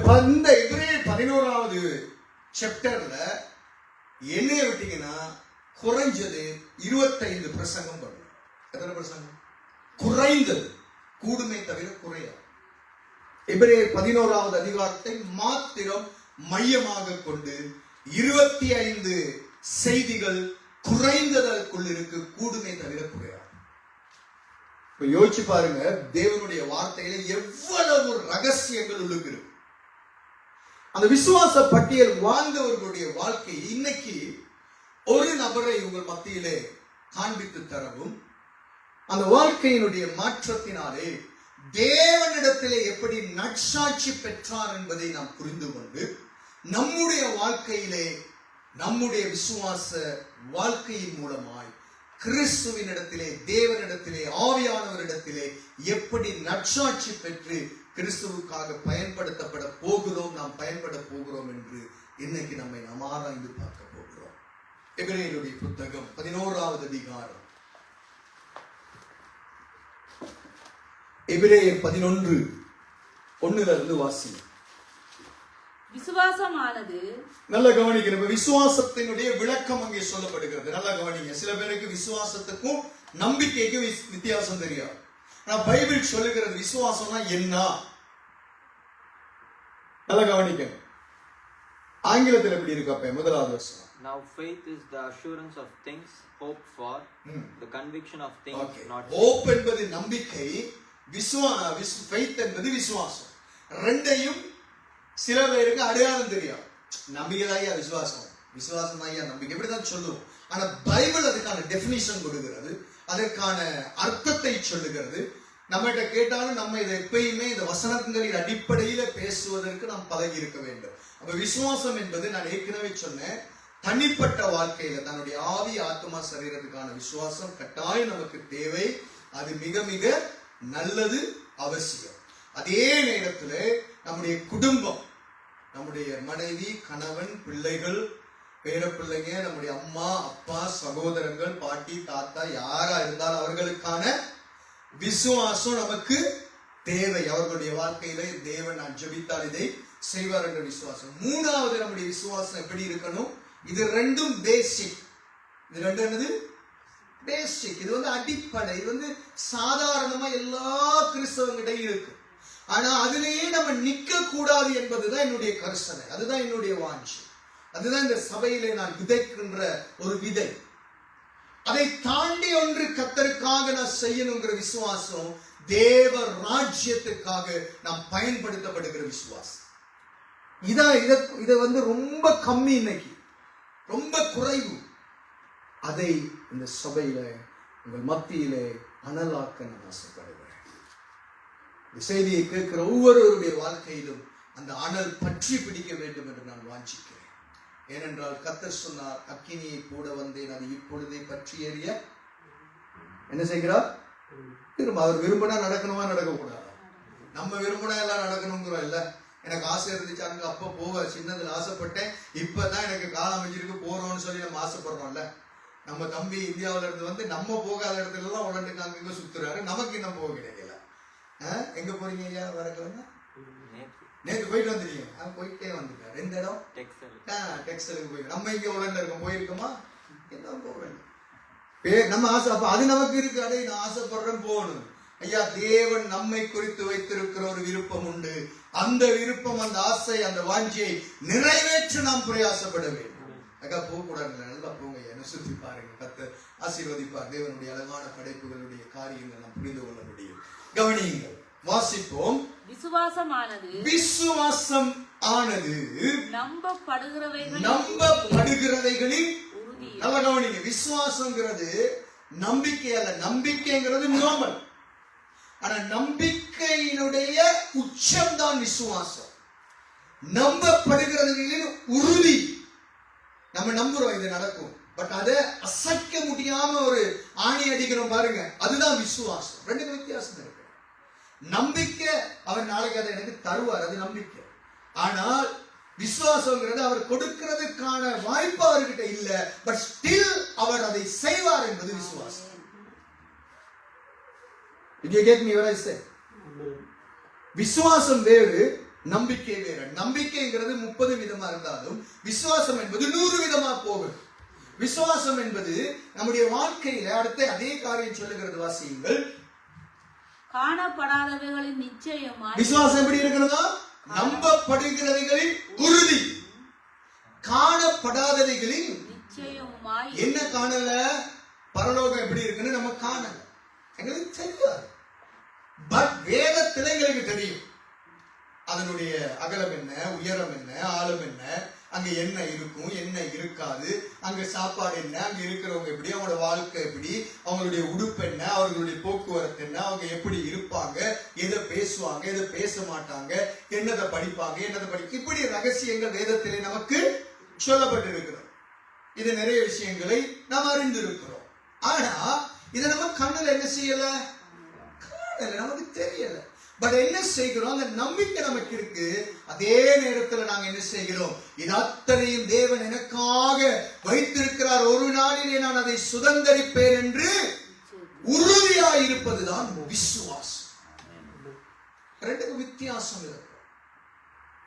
எபிரேயர் 11வது சாப்டர்ல என்னைய விட்டீங்கன்னா குறைஞ்சது 25 பிரசங்கம் பண்ணணும். எத்தனை பிரசங்கம்? குறைந்தது, கூடுமே தவிர குறையாது. எபிரேயர் 11வது அதிகாரத்தை மாத்திரம் மையமாக கொண்டு 25 செய்திகள் குறைந்ததற்குள் இருக்கு, கூடுமே தவிர குறையாது. இப்ப யோசிச்சு பாருங்க, தேவனுடைய வார்த்தையில எவ்வளவு ரகசியங்கள் உள்ளுக்கு இருக்கு. அந்த விசுவாச பட்டியல் வாழ்ந்தவர்களுடைய வாழ்க்கை இன்னைக்கு ஒரு நபரை உங்கள் மத்தியிலே காண்பித்து தரவும், அந்த வாழ்க்கையினுடைய மாற்றத்தினாலே தேவனிடத்திலே எப்படி நற்சாட்சி பெற்றார் என்பதை நாம் புரிந்து கொண்டு நம்முடைய வாழ்க்கையிலே நம்முடைய விசுவாச வாழ்க்கையின் மூலமாய் கிறிஸ்துவினிடத்திலே, தேவனிடத்திலே, ஆவியானவரிடத்திலே எப்படி நற்சாட்சி பெற்று கிறிஸ்துவுக்காக பயன்படுத்தப்பட போகிறோம், நாம் பயன்பட போகிறோம் என்று இன்னைக்கு நாம் ஆராய்ந்து பார்க்க போகிறோம். எபிரேயருடைய புத்தகம் 11வது அதிகாரம், எபிரேயர் 11:1 வாசி. விசுவாசமானது, நல்ல கவனிக்க, விசுவாசத்தினுடைய விளக்கம் அங்கே சொல்லப்படுகிறது. நல்லா கவனிங்க. சில பேருக்கு விசுவாசத்துக்கும் நம்பிக்கைக்கும் வித்தியாசம் தெரியாது. நான் பைபிள் சொல்லுகிறது விசுவாசம்னா என்ன. நல்லா கவனிக்க. ஆங்கிலத்தில் எப்படி இருக்கு? அப்ப முதலாவது வசனம். Now faith is the assurance of things hoped for, the conviction of things not seen. Hope என்பது நம்பிக்கை, faith என்பது விசுவாசம். ரெண்டையும் சில பேருக்கு அடையாளம் தெரியும். நம்பிக்கை தாயா விசுவாசம், விசுவாசம் தாயா நம்பிக்கை, இப்படிதான் சொல்லுவோம். ஆனா பைபிள் அதுக்கான டெபினிஷன் கொடுக்கிறது, அதற்கான அர்த்தத்தை சொல்லுகிறது. நம்மகிட்ட கேட்டாலும் நம்ம இதை எப்பயுமே இந்த வசனங்களின் அடிப்படையில பேசுவதற்கு நாம் பழகி இருக்க வேண்டும். அப்ப விசுவாசம் என்பது நான் ஏற்கனவே சொன்னேன், தனிப்பட்ட வாழ்க்கையில தன்னுடைய ஆவி, ஆத்மா, சரீரத்துக்கான விசுவாசம் கட்டாயம் நமக்கு தேவை. அது மிக மிக நல்லது, அவசியம். அதே நேரத்துல நம்முடைய குடும்பம், நம்முடைய மனைவி, கணவன், பிள்ளைகள், பேர பிள்ளைங்க, நம்முடைய அம்மா, அப்பா, சகோதரங்கள், பாட்டி, தாத்தா, யாரா இருந்தாலும் அவர்களுக்கான விசுவாசம் நமக்கு தேவை. அவர்களுடைய வாழ்க்கையில தேவன் நான் ஜெபித்தால் இதை செய்வார் என்ற விசுவாசம். மூணாவது, நம்முடைய விசுவாசம் எப்படி இருக்கணும்? இது ரெண்டும் பேசிக். இது ரெண்டு என்னது? பேசிக். இது அடிப்படை. இது சாதாரணமா எல்லா கிறிஸ்தவங்கிட்டையும் இருக்கு. ஆனா அதிலேயே நம்ம நிக்க கூடாது என்பதுதான் என்னுடைய கருசனை, அதுதான் என்னுடைய வாஞ்சி, அதுதான் இந்த சபையிலே நான் விதைக்கின்ற ஒரு விதை. அதை தாண்டி ஒன்று கர்த்தருக்காக நான் செய்யணுங்கிற விசுவாசம், தேவ ராஜ்யத்துக்காக நாம் பயன்படுத்தப்படுகிற விசுவாசம். இத ரொம்ப கம்மி, இன்னைக்கு ரொம்ப குறைவு. அதை இந்த சபையில உங்கள் மத்தியிலே அனலாக்க நான் ஆசைப்படுகிறேன். இந்த செய்தியை கேட்கிற ஒவ்வொருவருடைய வாழ்க்கையிலும் அந்த அனல் பற்றி பிடிக்க வேண்டும் என்று நான் வாஞ்சிக்கிறேன். ஏனென்றால் கர்த்தர் சொன்னார், அக்கினியை போட வந்தேன், அது இப்பொழுதே பற்றி எரிய என்ன செய்கிறார்? அவர் விரும்பினா நடக்கணுமா, நடக்கக்கூடாது? நம்ம விரும்பினா எல்லாம் நடக்கணுங்கிறோம் இல்ல. எனக்கு ஆசை இருந்துச்சு, அங்க அப்ப போக சின்னதுல ஆசைப்பட்டேன், இப்பதான் எனக்கு காலம் அமைஞ்சிருக்கு போறோம்னு சொல்லி நம்ம ஆசைப்படுறோம்ல. நம்ம தம்பி இந்தியாவில இருந்து நம்ம போகாத இடத்துல எல்லாம் உடனே அங்க சுத்துறாரு, நமக்கு இன்னும் போக கிடைக்கல. எங்க போறீங்க ஐயா? வரக்கிழமை நேற்று போயிட்டு வந்துருக்கீங்க. போயிட்டே வந்துட்டாரு. எந்த இடம்? டெக்ஸ்டைலுக்கு போய். நம்ம இங்க உடனே இருக்கோம், போயிருக்கோமா? என்ன போக வேண்டும் நம்ம ஆசை. அப்ப அது நமக்கு இருக்கு, அடே நான் ஆசைப்படுறேன் போகணும். ஐயா, தேவன் நம்மை குறித்து வைத்திருக்கிற ஒரு விருப்பம் உண்டு. அந்த விருப்பம், அந்த ஆசை, அந்த வாஞ்சியை நிறைவேற்ற நாம் பிரயாசப்பட வேண்டும். அக்கா போக கூடாது, நல்லா போங்க ஐயா, சுத்தி பாருங்க, கர்த்தர் ஆசீர்வதிப்பார். தேவனுடைய அழகான படைப்புகளுடைய காரியங்கள் நாம் புரிந்து கொள்ள முடியும். கவனியுங்கள், வாசிப்போம். விசுவாசமானது, விசுவாசம் ஆனது நம்பப்படுகிறவைகளின் உறுதி. நல்லா கவனிங்க, விசுவாசங்கிறது நம்பிக்கை அல்ல. நம்பிக்கைங்கிறது நார்மல். ஆனா நம்பிக்கையினுடைய உச்சம்தான் விசுவாசம். நம்பப்படுகிறவர்களின் உறுதி. நம்ம நம்புறோம் இது நடக்கும். பட் அதை அசைக்க முடியாம ஒரு ஆணி அடிக்கிறோம் பாருங்க, அதுதான் விசுவாசம். ரெண்டு வித்தியாசம் இருக்கு. நம்பிக்கை அவர் நாளைக்கு அதை எனக்கு தருவார், அது நம்பிக்கை. ஆனால் விசுவாசங்கிறது அவர் கொடுக்கிறதுக்கான வாய்ப்பு அவர்கிட்ட இல்ல, பட் ஸ்டில் அவர் அதை செய்வார் என்பது விசுவாசம். Did you get me what I said? விசுவாசம் வேறு, நம்பிக்கை வேறு. நம்பிக்கைங்கிறது 30 விதமா இருந்தாலும் விசுவாசம் என்பது 100 விதமா போகும். விசுவாசம் என்பது நம்முடைய வாழ்க்கையில அடுத்த அதே காரியம் சொல்லுகிறது, வாசியுங்கள். காணப்படாதவைகளின் நிச்சயமாய். விசுவாசம் எப்படி இருக்கிறதா? நம்பப்படுகிறவைகளின் உறுதி, காணப்படாதவைகளின் நிச்சயமாய். என்ன காணல? பரலோகம் எப்படி இருக்குன்னு நம்ம காணல, எங்களுக்கு தெரியாது. பட் வேதத்திலே எங்களுக்கு தெரியும் அதனுடைய அகலம் என்ன, உயரம் என்ன, ஆழம் என்ன, அங்க என்ன இருக்கும் என்ன இருக்காது, அங்க சாப்பாடு என்ன, அங்க இருக்கிறவங்க எப்படி, அவங்களோட வாழ்க்கை எப்படி, அவங்களுடைய உடுப்பு என்ன, அவர்களுடைய போக்குவரத்து என்ன, அவங்க எப்படி இருப்பாங்க, எதை பேசுவாங்க, எதை பேச மாட்டாங்க, என்னதை படிப்பாங்க, என்னதை படிக்க, இப்படி ரகசியங்கள் வேதத்திலே நமக்கு சொல்லப்பட்டிருக்கிறோம். இது நிறைய விஷயங்களை நாம் அறிந்திருக்கிறோம். ஆனா இதை நம்ம கண்ணுல என்ன செய்யல, காணல, நமக்கு தெரியல. பட் என்ன செய்கிறோம்? அந்த நம்பிக்கை நமக்கு இருக்கு. அதே நேரத்தில் நாங்க என்ன செய்கிறோம்? இது அத்தனையும் தேவன் எனக்காக வைத்திருக்கிறார், ஒரு நாளிலே நான் அதை சுதந்தரிப்பேன் என்று உறுதியாய் இருப்பதுதான் விசுவாசம். ரெண்டுக்கும் வித்தியாசம் இருக்கு.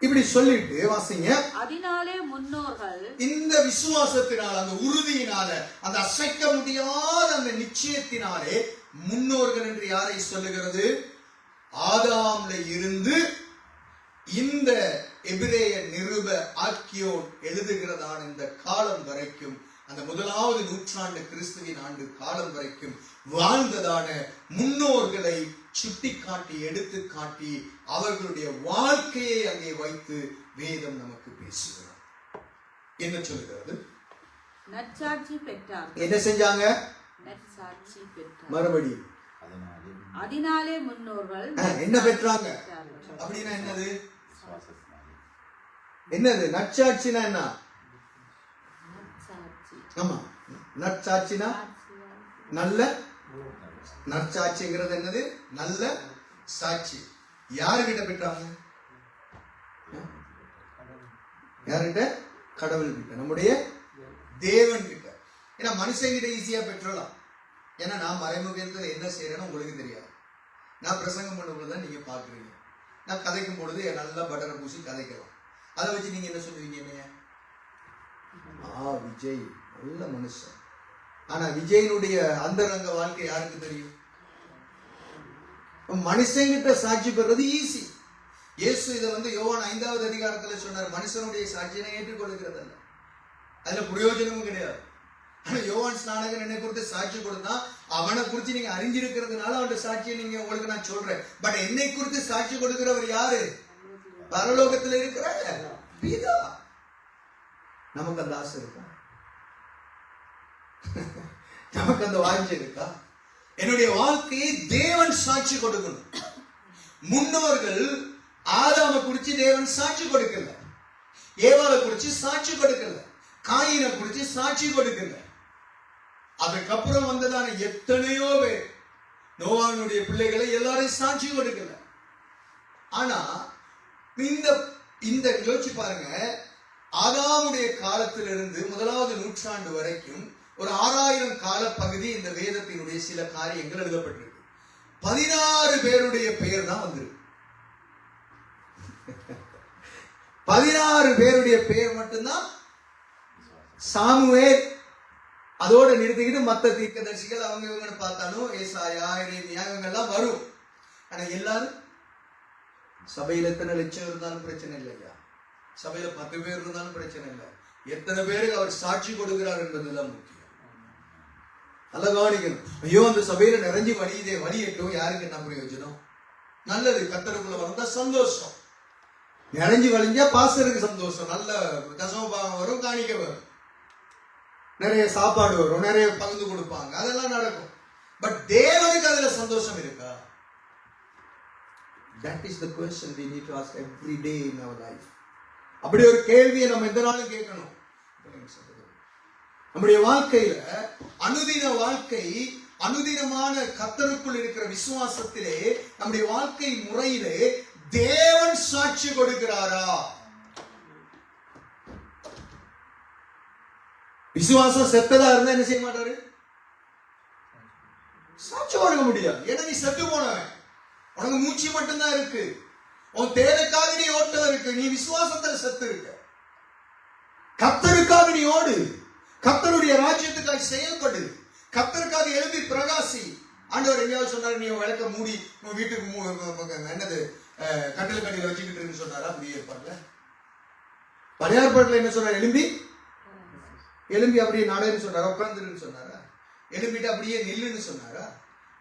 இப்படி சொல்லிட்டு வாசிங்க. அதனாலே முன்னோர்கள் இந்த விசுவாசத்தினால், அந்த உறுதியினால, அந்த அசைக்க முடியாத அந்த நிச்சயத்தினாலே முன்னோர்கள் என்று யாரை சொல்லுகிறது? ஆதாம்ல இருந்து இந்த எபிரேய நிருப ஆக்கியோன் எழுதுகிறதான இந்த காலம் வரைக்கும், அந்த முதலாவது நூற்றாண்டு கிறிஸ்துவின் ஆண்டு காலம் வரைக்கும் வாழ்ந்ததான முன்னோர்களை சுட்டி காட்டி, எடுத்து காட்டி, அவர்களுடைய வாழ்க்கையை அங்கே வைத்து வேதம் நமக்கு பேசுகிறது. என்ன சொல்லுகிறது? நற்சாட்சி பெற்றார். என்ன செஞ்சாங்க? நற்சாட்சி பெற்றார். மறுபடியும் அதனாலே முன்னோர்கள் என்ன பெற்றாங்க? அப்படின்னா என்னது? என்னது நற்சாட்சினா? என்ன? ஆமா, நற்சாட்சினா நல்ல, நற்சாட்சிங்கிறது என்னது? நல்ல சாட்சி. யாருகிட்ட பெற்றாங்க? யாருகிட்ட? கடவுள் கிட்ட, நம்முடைய தேவன் கிட்ட. ஏன்னா மனுஷங்கிட்ட ஈஸியா பெற்றலாம். ஏன்னா நான் மறைமுகத்தில் என்ன செய்யறேன்னு உங்களுக்கு தெரியாது. நான் பிரசங்கம் பண்ணும்போது தான் நீங்க பாக்குறீங்க. நான் கதைக்கும் பொழுது நல்லா பட்டரை பூசி கதைக்கலாம். அதை வச்சு நீங்க என்ன சொல்லுவீங்க? என்னைய விஜய் நல்ல மனுஷன். ஆனா விஜயனுடைய அந்தரங்க வாழ்க்கை யாருக்கு தெரியும்? மனுஷங்கிட்ட சாட்சி பெறுறது ஈஸி. இயேசு இதை யோவான் 5வது அதிகாரத்துல சொன்னார், மனுஷனுடைய சாட்சியை ஏற்றுக்கொள்கிறது அல்ல, அதுல பிரயோஜனமும் கிடையாது. ஆனா யோவான் ஸ்நானகர் என்னை குறித்து சாட்சி கொடுத்தா, அவனை குறித்து நீங்க அறிஞ்சிருக்கிறதுனால அவனுடைய சாட்சியை நீங்க உங்களுக்கு நான் சொல்றேன். பட் என்னை குறித்து சாட்சி கொடுக்கிறவர் யாரு? பரலோகத்தில் இருக்கிற பிதா. நமக்கு அந்த ஆசை இருக்கா? நமக்கு அந்த வாஞ்சை இருக்கா? என்னுடைய வாழ்க்கையை தேவன் சாட்சி கொடுக்கணும். முன்னோர்கள் ஆதாமை குறிச்சு தேவன் சாட்சி கொடுக்கல, ஏவாளை குறிச்சு சாட்சி கொடுக்கல, காயினை குறிச்சு சாட்சி கொடுக்கல. அதுக்கப்புறம் வந்ததான எத்தனையோ பேர், நோவானுடைய பிள்ளைகளை எல்லாரையும் சாட்சி கொடுக்கல. ஆனா இந்த யோசிச்சு பாருங்க, ஆதாமுடைய காலத்திலிருந்து முதலாவது நூற்றாண்டு வரைக்கும் ஒரு 6000 கால பகுதி இந்த வேதத்தினுடைய சில காரியங்கள் எழுதப்பட்டிருக்கு. 16 பேருடைய பெயர் தான் வந்திருக்கு. 16 பேருடைய பெயர் மட்டும்தான். சாமுவேல் அதோட நிறுத்திக்கிட்டு மற்ற தீர்க்கதரிசிகள் அவங்க இவங்க பார்த்தாலும் ஏசாயா, எரேமியா இவங்கெல்லாம் வரும். ஆனா எல்லாரும் சபையில எத்தனை லட்சம் இருந்தாலும் பிரச்சனை இல்லையா, சபையில 10 பேர் இருந்தாலும் பிரச்சனை இல்லை, எத்தனை பேருக்கு அவர் சாட்சி கொடுக்கிறார் என்பதுதான் முக்கியம். நல்ல கவனிக்கணும். ஐயோ அந்த சபையில நிறைஞ்சு வழியட்டும், யாருக்கு என்ன பிரயோஜனம்? நல்லது, கர்த்தருக்குள்ள வந்தா சந்தோஷம். நிறைஞ்சு வழிஞ்சா பாஸ்டருக்கு சந்தோஷம், நல்ல தசமபாகம் வரும், காணிக்க வரும், நிறைய சாப்பாடு வரும், நிறைய பகிர்ந்து கொடுப்பாங்க, அதெல்லாம் நடக்கும். பட் தேவனுக்கு அதுல சந்தோஷம் இருக்கா? That is the question we need to ask every day in our life. அப்படி ஒரு கேள்வியை நம்ம எந்த நாளும் கேட்கணும். நம்முடைய வாழ்க்கையில அனுதின வாழ்க்கை, அனுதினமான கர்த்தருக்குள் இருக்கிற விசுவாசத்திலே நம்முடைய வாழ்க்கை முறையிலே தேவன் சாட்சி கொடுக்கிறாரா? விசுவாசம் செத்ததா இருந்தா என்ன செய்ய மாட்டாரு? சாட்சி கொடுக்க முடியாது. ஏன்னா நீ செத்து போனவன், உனக்கு மூச்சு மட்டும்தான் இருக்கு, உன் தேவைக்காக நீ ஓட்டம் இருக்கு, நீ விசுவாசத்துல செத்து இருக்க. கர்த்தருக்காக நீ ஓடு, கர்த்தருடைய ராஜ்யத்துக்காக செயல்படு, கர்த்தருக்காக எழுப்பி பிரகாசி. ஆண்டவர் எங்கேயாவது சொன்னாரு நீ விளக்க மூடி உன் வீட்டுக்கு என்னது கட்டில கட்டில வச்சுக்கிட்டு இருக்குன்னு சொன்னாரா? புதிய ஏற்பாடுல, பழைய ஏற்பாடுல என்ன சொன்னார்? எழும்பி அப்படியே நடன்னு சொன்னாரா? உட்கார்ந்துருன்னு சொன்னாரா? எழும்பிட்டு அப்படியே நில்லுன்னு சொன்னாரா?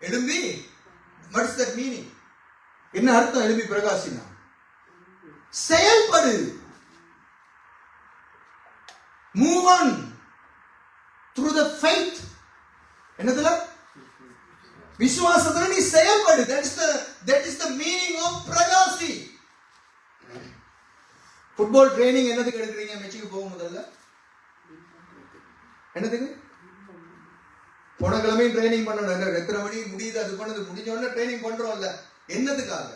எழும்பி, what is that meaning? என்ன அர்த்தம் எழும்பி பிரகாசினா? செயல்படு, move on through the faith. என்னதுல? விசுவாசத்துல நீ செயல்படு. that is the meaning of Prakashi. Football training என்னதுக்கு எடுக்கிறீங்க? மெச்சுக்கு போகும் முதல்ல என்னதுக்கு? போன கிழமையும் ட்ரைனிங் பண்ணணும். எத்தனை மணி முடியுது அது பண்ணது முடிஞ்ச உடனே ட்ரைனிங் பண்றோம்ல. என்னதுக்காக?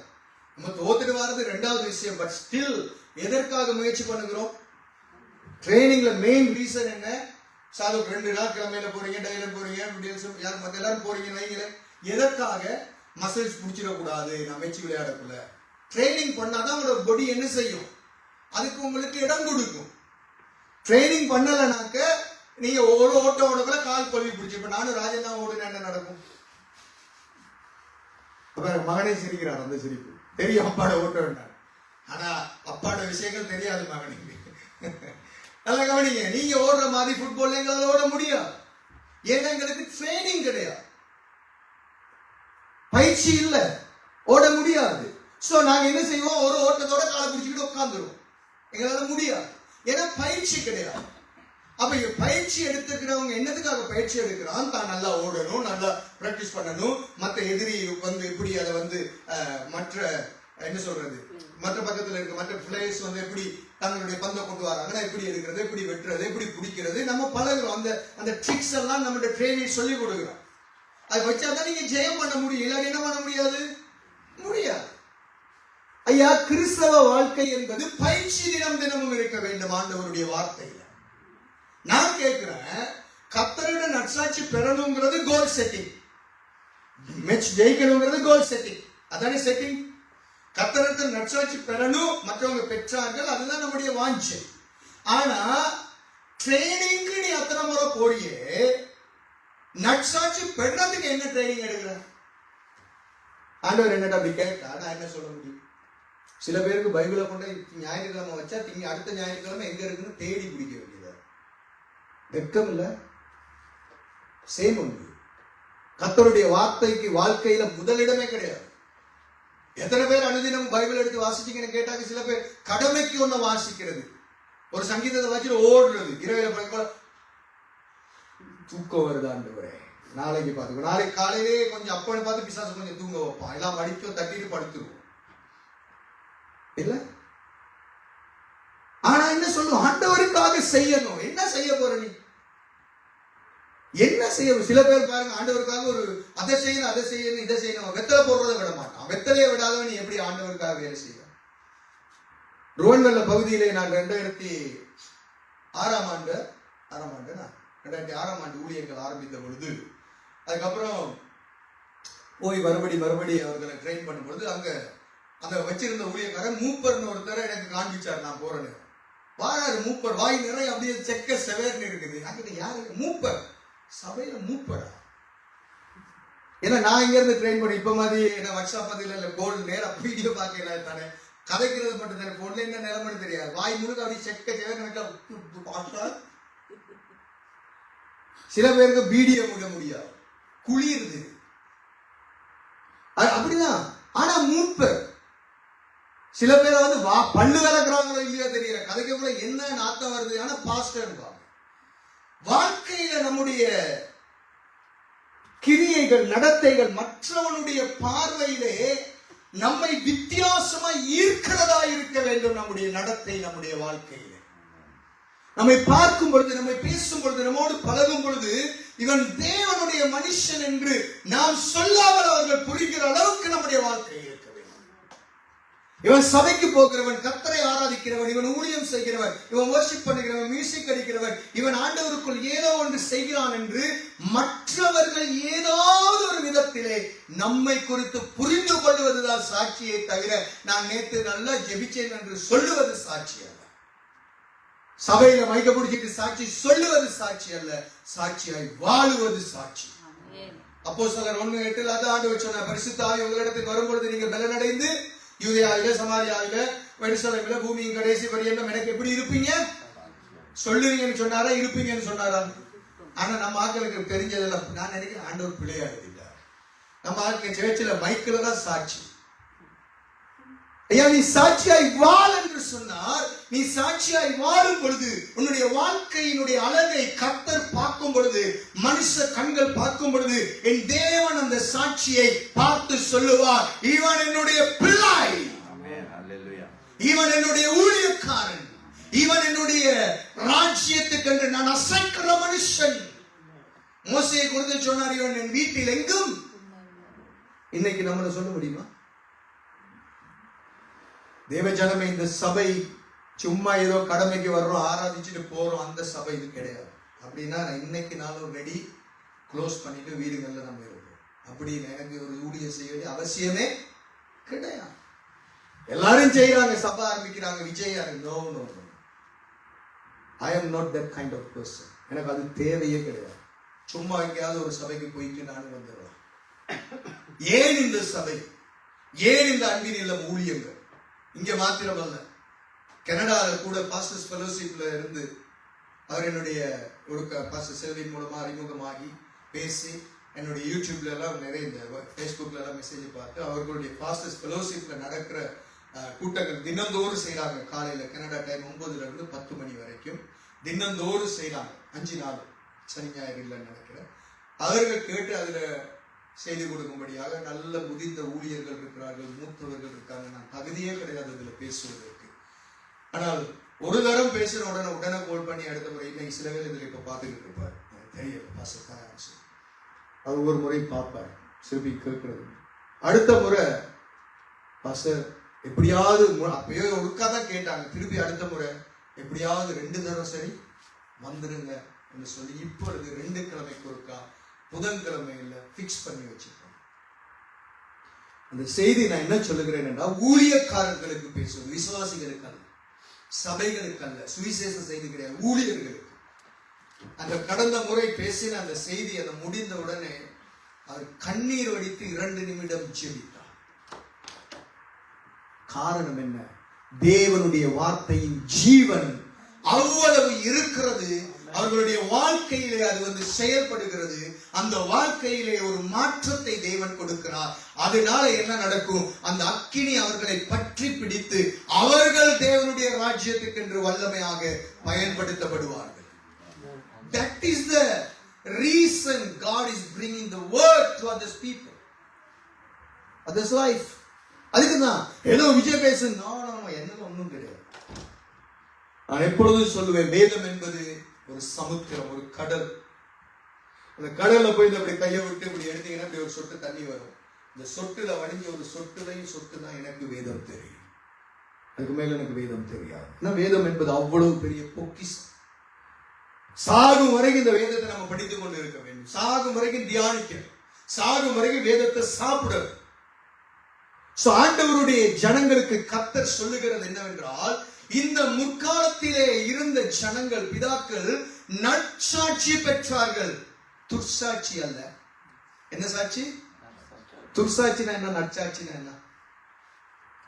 நம்ம தோத்துட்டு வர்றது ரெண்டாவது விஷயம். பட் ஸ்டில் எதற்காக முயற்சி பண்ணுகிறோம்? ட்ரைனிங்ல மெயின் ரீசன் என்ன? சாலு 2 நாள் கிழமையில போறீங்க, டெய்லியும் போறீங்க, யார் மத்த எல்லாரும் போறீங்கன்னு வைங்களேன். எதற்காக? மசில்ஸ் பிடிச்சிடக்கூடாது, நான் வச்சு விளையாடக்குள்ள. ட்ரைனிங் பண்ணாதான் உங்களோட பொடி என்ன செய்யும்? அதுக்கு உங்களுக்கு இடம் கொடுக்கும். ட்ரைனிங் பண்ணலனாக்க நீங்க ஒரு ஓட்டம் ஓடக்குள்ள கால் கொல்வி பிடிச்சி. இப்ப நானும் ராஜன் தான் ஓடுனா என்ன நடக்கும்? மகனே சிரிக்கிறார். அந்த சிரிப்பு தெரியும், அப்பாட ஓட்ட வேண்டாம். ஆனா அப்பாட விஷயங்கள் தெரியாது மகனுக்கு. நல்லா கவனிங்க. நீங்க ஓடுற மாதிரி ஃபுட்பால் எங்களால ஓட முடியாது. ஏன்னா எங்களுக்கு ட்ரைனிங் கிடையாது, பயிற்சி இல்ல, ஓட முடியாது. சோ நாங்க என்ன செய்வோம்? ஒரு ஓட்டத்தோட காலை பிடிச்சிக்கிட்டு உட்காந்துருவோம். எங்களால முடியாது, ஏன்னா பயிற்சி கிடையாது. அப்ப பயிற்சி எடுத்துக்கிறவங்க என்னதுக்காக பயிற்சி எடுக்கிறான்? தான் நல்லா ஓடணும், நல்லா பிராக்டிஸ் பண்ணணும், மற்ற எதிரி வந்து எப்படி அதை வந்து மற்ற என்ன சொல்றது, மற்ற பக்கத்துல இருக்க மற்ற பிளேயர்ஸ் வந்து எப்படி தங்களுடைய பந்தை கொண்டு வராங்கன்னா எப்படி எடுக்கிறது, எப்படி வெட்டுறது, எப்படி பிடிக்கிறது நம்ம பழகிறோம். அந்த ட்ரிக்ஸ் எல்லாம் நம்மளுடைய ட்ரெயினிங் சொல்லி கொடுக்குறோம். அதை வச்சாதான் நீங்க ஜெயம் பண்ண முடியும். இல்லாட்டி என்ன பண்ண முடியாது? முடியாது. ஐயா, கிறிஸ்தவ வாழ்க்கை என்பது பயிற்சி தினம் தினமும் இருக்க வேண்டும். ஆண்டவருடைய வார்த்தையில நான் கேட்கிறேன், கர்த்தருடைய நற்சாட்சி பெறணுங்கிறது கோல் செட்டிங், மேட்ச் ஜெயிக்கணுங்கிறது கோல் செட்டிங். அதானே செட்டிங். கர்த்தருடைய நற்சாட்சி பெறணும், மற்றவங்க பெற்றார்கள், அதுதான் நம்முடைய வாஞ்சை. ஆனா ட்ரைனிங்க்கு நீ அத்தனை முறை போறியே, நற்சாட்சி பெறதுக்கு என்ன ட்ரைனிங் எடுக்கிற? ஆண்டவர் என்னடா அப்படி கேட்டா நான் என்ன சொல்ல முடியும்? சில பேருக்கு பைபிளை கொண்டு ஞாயிற்றுக்கிழமை வச்சா அடுத்த ஞாயிற்றுக்கிழமை எங்க இருக்குன்னு தேடி பிடிக்க வேண்டியது. வெட்கம் இல்ல? சேம் ஒன்று. கர்த்தருடைய வார்த்தைக்கு வாழ்க்கையில முதலிடமே கிடையாது. எத்தனை பேர் அனுதினம் பைபிள் எடுத்து வாசிச்சீங்கன்னு கேட்டாங்க. சில பேர் கடமைக்கு ஒண்ணு வாசிக்கிறது, ஒரு சங்கீதத்தை வச்சுட்டு ஓடுறது, இரவு தூக்கம் வருதான்னு நாளைக்கு பார்த்துக்கோ, நாளைக்கு காலையிலே கொஞ்சம் அப்பன்னு பார்த்து பிசாசு கொஞ்சம் தூங்க வைப்பான், எல்லாம் அடிக்கும் தட்டிட்டு படுத்துருவோம் இல்ல. ஆனா என்ன சொல்லும்? ஆண்டவருக்காக செய்யணும். என்ன செய்ய போற நீ? என்ன செய்ய? சில பேர் பாருங்க, ஆண்டவருக்காக ஒரு அதை செய்யணும், அதை செய்யணும், இதை செய்யணும், வெத்தலை போடுறதை விட மாட்டான். வெத்தலையை விடாதவன் நீ எப்படி ஆண்டவருக்காக வேலை செய்ய? ரோன்வெல்ல பகுதியிலே நான் 2006ஆம் ஆண்டு ஊழியர்கள் ஆரம்பித்த பொழுது, அதுக்கப்புறம் போய் மறுபடி அவர்களை ட்ரெயின் பண்ணும் பொழுது அங்க வச்சிருந்த ஊழியக்காரர் மூப்பர்னு ஒருத்தரை எனக்கு காண்பிச்சார். நான் போறேன்னு வாராரு மூப்பர், வாய் நிறைய அப்படியே செக்க செவேர்னு இருக்குது. அங்கிட்ட யாரு? மூப்பர். சபையில மூப்பரா? ஏன்னா நான் இங்க இருந்து ட்ரெயின் பண்ணி இப்ப மாதிரி என்ன வாட்ஸ்அப் பதில இல்ல, கோல்டு நேரம் வீடியோ பார்க்கல தானே, கதைக்கிறது மட்டும் தானே, பொண்ணு என்ன நிலைமைன்னு தெரியாது. வாய் முழுக்க அப்படி செக்க செவேர்னு. சில பேருக்கு வீடியோ முட முடியாது, குளிருது, அப்படிதான். ஆனா மூப்பர். சில பேர் வந்து பல்லு கலக்குறாங்களோ இல்லையோ தெரியல, கதைக்குள்ள என்ன நாத்தம் வருது, ஆனா பாஸ்டர். வாழ்க்கையில நம்முடைய கிரியைகள், நடத்தைகள் மற்றவனுடைய பார்வையிலே நம்மை வித்தியாசமா ஈர்க்கிறதா இருக்க வேண்டும். நம்முடைய நடத்தை, நம்முடைய வாழ்க்கையில நம்மை பார்க்கும் பொழுது, நம்மை பேசும் பொழுது, நம்மோடு பழகும் பொழுது இவன் தேவனுடைய மனுஷன் என்று நாம் சொல்லாமல் அவர்கள் புரிகிற அளவுக்கு நம்முடைய வாழ்க்கை இருக்க வேண்டும். இவன் சபைக்கு போகிறவன், கர்த்தரை ஆராதிக்கிறவன், இவன் ஊழியம் செய்கிறவன், இவன் வொர்ஷிப் பண்ணுகிறவன், மியூசிக் அடிக்கிறவன், இவன் ஆண்டவருக்குள் ஏதோ ஒன்று செய்கிறான் என்று மற்றவர்கள் ஏதாவது ஒரு விதத்திலே நம்மை குறித்து புரிந்து கொள்வதுதான் சாட்சியை தவிர, நான் நேற்று நல்லா ஜெபிச்சேன் என்று சொல்லுவது சாட்சி அல்ல. சபையில மைக்க பிடிச்சிட்டு சாட்சி சொல்லுவது சாட்சி அல்ல, சாட்சியாய் வாழுவது சாட்சி. அப்போஸ்தலர் 1:8 அது ஆண்டவர் சொன்னார், பரிசுத்த ஆவி உங்களிடத்தில் வரும்பொழுது நீங்கள் பலனடைந்து யூதேயாவில, சமாரியாவில, எருசலேமில, பூமியின் கடைசி பரியந்தம் எனக்கு எப்படி இருப்பீங்க சொல்லுவீங்கன்னு சொன்னாரா, இருப்பீங்கன்னு சொன்னாரா? ஆனா நம்ம ஆட்களுக்கு தெரிஞ்சதெல்லாம் நான் நினைக்கிறேன் ஆண்டவர் பிள்ளையா எழுதிட்டார். நம்ம ஆட்கள் சேர்ச்சில மைக்கில தான் சாட்சி. ஐயா, நீ சாட்சியாய் வாழ் என்று சொன்னார். நீ சாட்சியாய் வாழும் பொழுது உன்னுடைய வாழ்க்கையினுடைய அழகை கர்த்தர் பார்க்கும் பொழுது, மனுஷ கண்கள் பார்க்கும் பொழுது, என் தேவன் அந்த சாட்சியை பார்த்து சொல்லுவார், இவன் என்னுடைய பிள்ளை, இவன் என்னுடைய ஊழியக்காரன், இவன் என்னுடைய ராஜ்யத்துக்கு நான் அசைக்கிற மனுஷன். மோசேயை குறித்து சொன்னார், இவன் என் வீட்டில் எங்கும். இன்னைக்கு நம்மள சொல்ல முடியுமா? தேவஜனமே, இந்த சபை சும்மா ஏதோ கடமைக்கு வர்றோம், ஆராதிச்சுட்டு போறோம், அந்த சபை இது கிடையாது. அப்படின்னா இன்னைக்கு நாளும் ரெடி க்ளோஸ் பண்ணிட்டு வீடுகள்ல நம்ம இருக்கோம். அப்படின்னு எனக்கு ஒரு ஊழியம் செய்ய வேண்டிய அவசியமே கிடையாது. எல்லாரும் செய்யறாங்க, சபை ஆரம்பிக்கிறாங்க, Vijay no no no. I am not that kind of person. எனக்கு அது தேவையே கிடையாது. சும்மா எங்கேயாவது ஒரு சபைக்கு போயிட்டு நானும் வந்துடுறேன். ஏன் இந்த சபை, ஏன் இந்த அன்பின் இல்லம் ஊழியங்கள்? இங்க மாத்திரம் அல்ல, கனடாவில் கூட பாஸ்டர்ஸ் ஃபெலோஷிப்ல இருந்து அவர் என்னுடைய ஒரு பாஸ்டர் செல்வின் மூலமா அறிமுகமாகி பேசி, என்னுடைய யூடியூப்ல எல்லாம் நிறைய இந்த ஃபேஸ்புக்ல எல்லாம் மெசேஜ் பார்த்து அவர்களுடைய பாஸ்டர்ஸ் ஃபெலோஷிப்ல நடக்கிற கூட்டங்கள் தினந்தோறும் செய்யறாங்க. காலையில கனடா டைம் 9 to 10 மணி வரைக்கும் தினந்தோறும் செய்யறாங்க. 5 நாள், சனி ஞாயிறு இல்லைன்னு நினைக்கிறேன். அவர்கள் கேட்டு அதுல செய்து கொடுக்கும்படியாக நல்ல முதிர்ந்த ஊழியர்கள் இருக்கிறார்கள், மூத்தவர்கள் இருக்காங்க. நான் தகுதியே கிடையாது இதுல பேசுவதற்கு. ஆனால் ஒரு தரம் பேசுற உடனே கோல் பண்ணி அடுத்த முறை, இன்னைக்கு சில பேர் இதுல இப்ப பார்த்துக்கிட்டு இருப்பார், எனக்கு தெரியல, அது ஒரு முறை பார்ப்பார், சிறுபி கேட்கறது. அடுத்த முறை பாஸ்டர் எப்படியாவது, அப்பயோ ஒருக்கா தான் கேட்டாங்க, திருப்பி அடுத்த முறை எப்படியாவது 2 தரம் சரி வந்துருங்க என்று சொல்லி இப்பொழுது 2 கிழமைக்கு ஒருக்கா புதன்கிழமையில பிக்ஸ் பண்ணி வச்சிருக்கோம். அந்த செய்தி நான் என்ன சொல்லுகிறேன் என்றால், ஊழியக்காரர்களுக்கு பேசுவது, விசுவாசிகளுக்கு அல்ல, சபைகளுக்கு அல்ல, சுவிசேஷ செய்தி கிடையாது, ஊழியர்களுக்கு. அந்த கடந்த முறை பேசின அந்த செய்தி அதை முடிந்த உடனே அவர் கண்ணீர் வடித்து 2 நிமிடம் ஜெபித்தார். காரணம் என்ன? தேவனுடைய வார்த்தையின் ஜீவன் அவ்வளவு இருக்கிறது அவர்களுடைய வாழ்க்கையிலே, அது செயல்படுகிறது. அந்த வாழ்க்கையிலே ஒரு மாற்றத்தை தேவன் கொடுக்கிறார். அதனால என்ன நடக்கும்? அந்த அக்கினி அவர்களை பற்றி பிடித்து அவர்கள் தேவனுடைய ராஜ்யத்துக்கு என்று வல்லமையாக பயன்படுத்தப்படுவார்கள். That is the reason God is bringing the word to others people, others life. அதுக்குதான் ஏதோ விஜய் பேசு என்ன ஒன்றும் கிடையாது. நான் எப்பொழுதும் சொல்லுவேன், வேதம் என்பது ஒரு சமுத்திரம், ஒரு கடல். அந்த கடல்ல போய் அப்படி கையை விட்டு இப்படி எடுத்தீங்கன்னா இப்படி ஒரு சொட்டு தண்ணி வரும். இந்த சொட்டுல வடிஞ்ச ஒரு சொட்டுலையும் சொட்டு தான் எனக்கு வேதம் தெரியும். அதுக்கு மேல எனக்கு வேதம் தெரியாது. ஏன்னா வேதம் என்பது அவ்வளவு பெரிய பொக்கிஷம். சாகும் வரைக்கும் இந்த வேதத்தை நம்ம படித்துக் கொண்டு இருக்க வேண்டும். சாகும் வரைக்கும் தியானிக்கணும். சாகும் வரைக்கும் வேதத்தை சாப்பிடணும். ஆண்டவருடைய ஜனங்களுக்கு கர்த்தர் சொல்லுகிறது என்னவென்றால், இந்த முற்காலத்திலே இருந்த ஜனங்கள், பிதாக்கள் நற்சாட்சி பெற்றார்கள், துர்சாட்சி அல்ல. என்ன சாட்சி? துர்சாட்சினா என்ன, நற்சாட்சினா என்ன?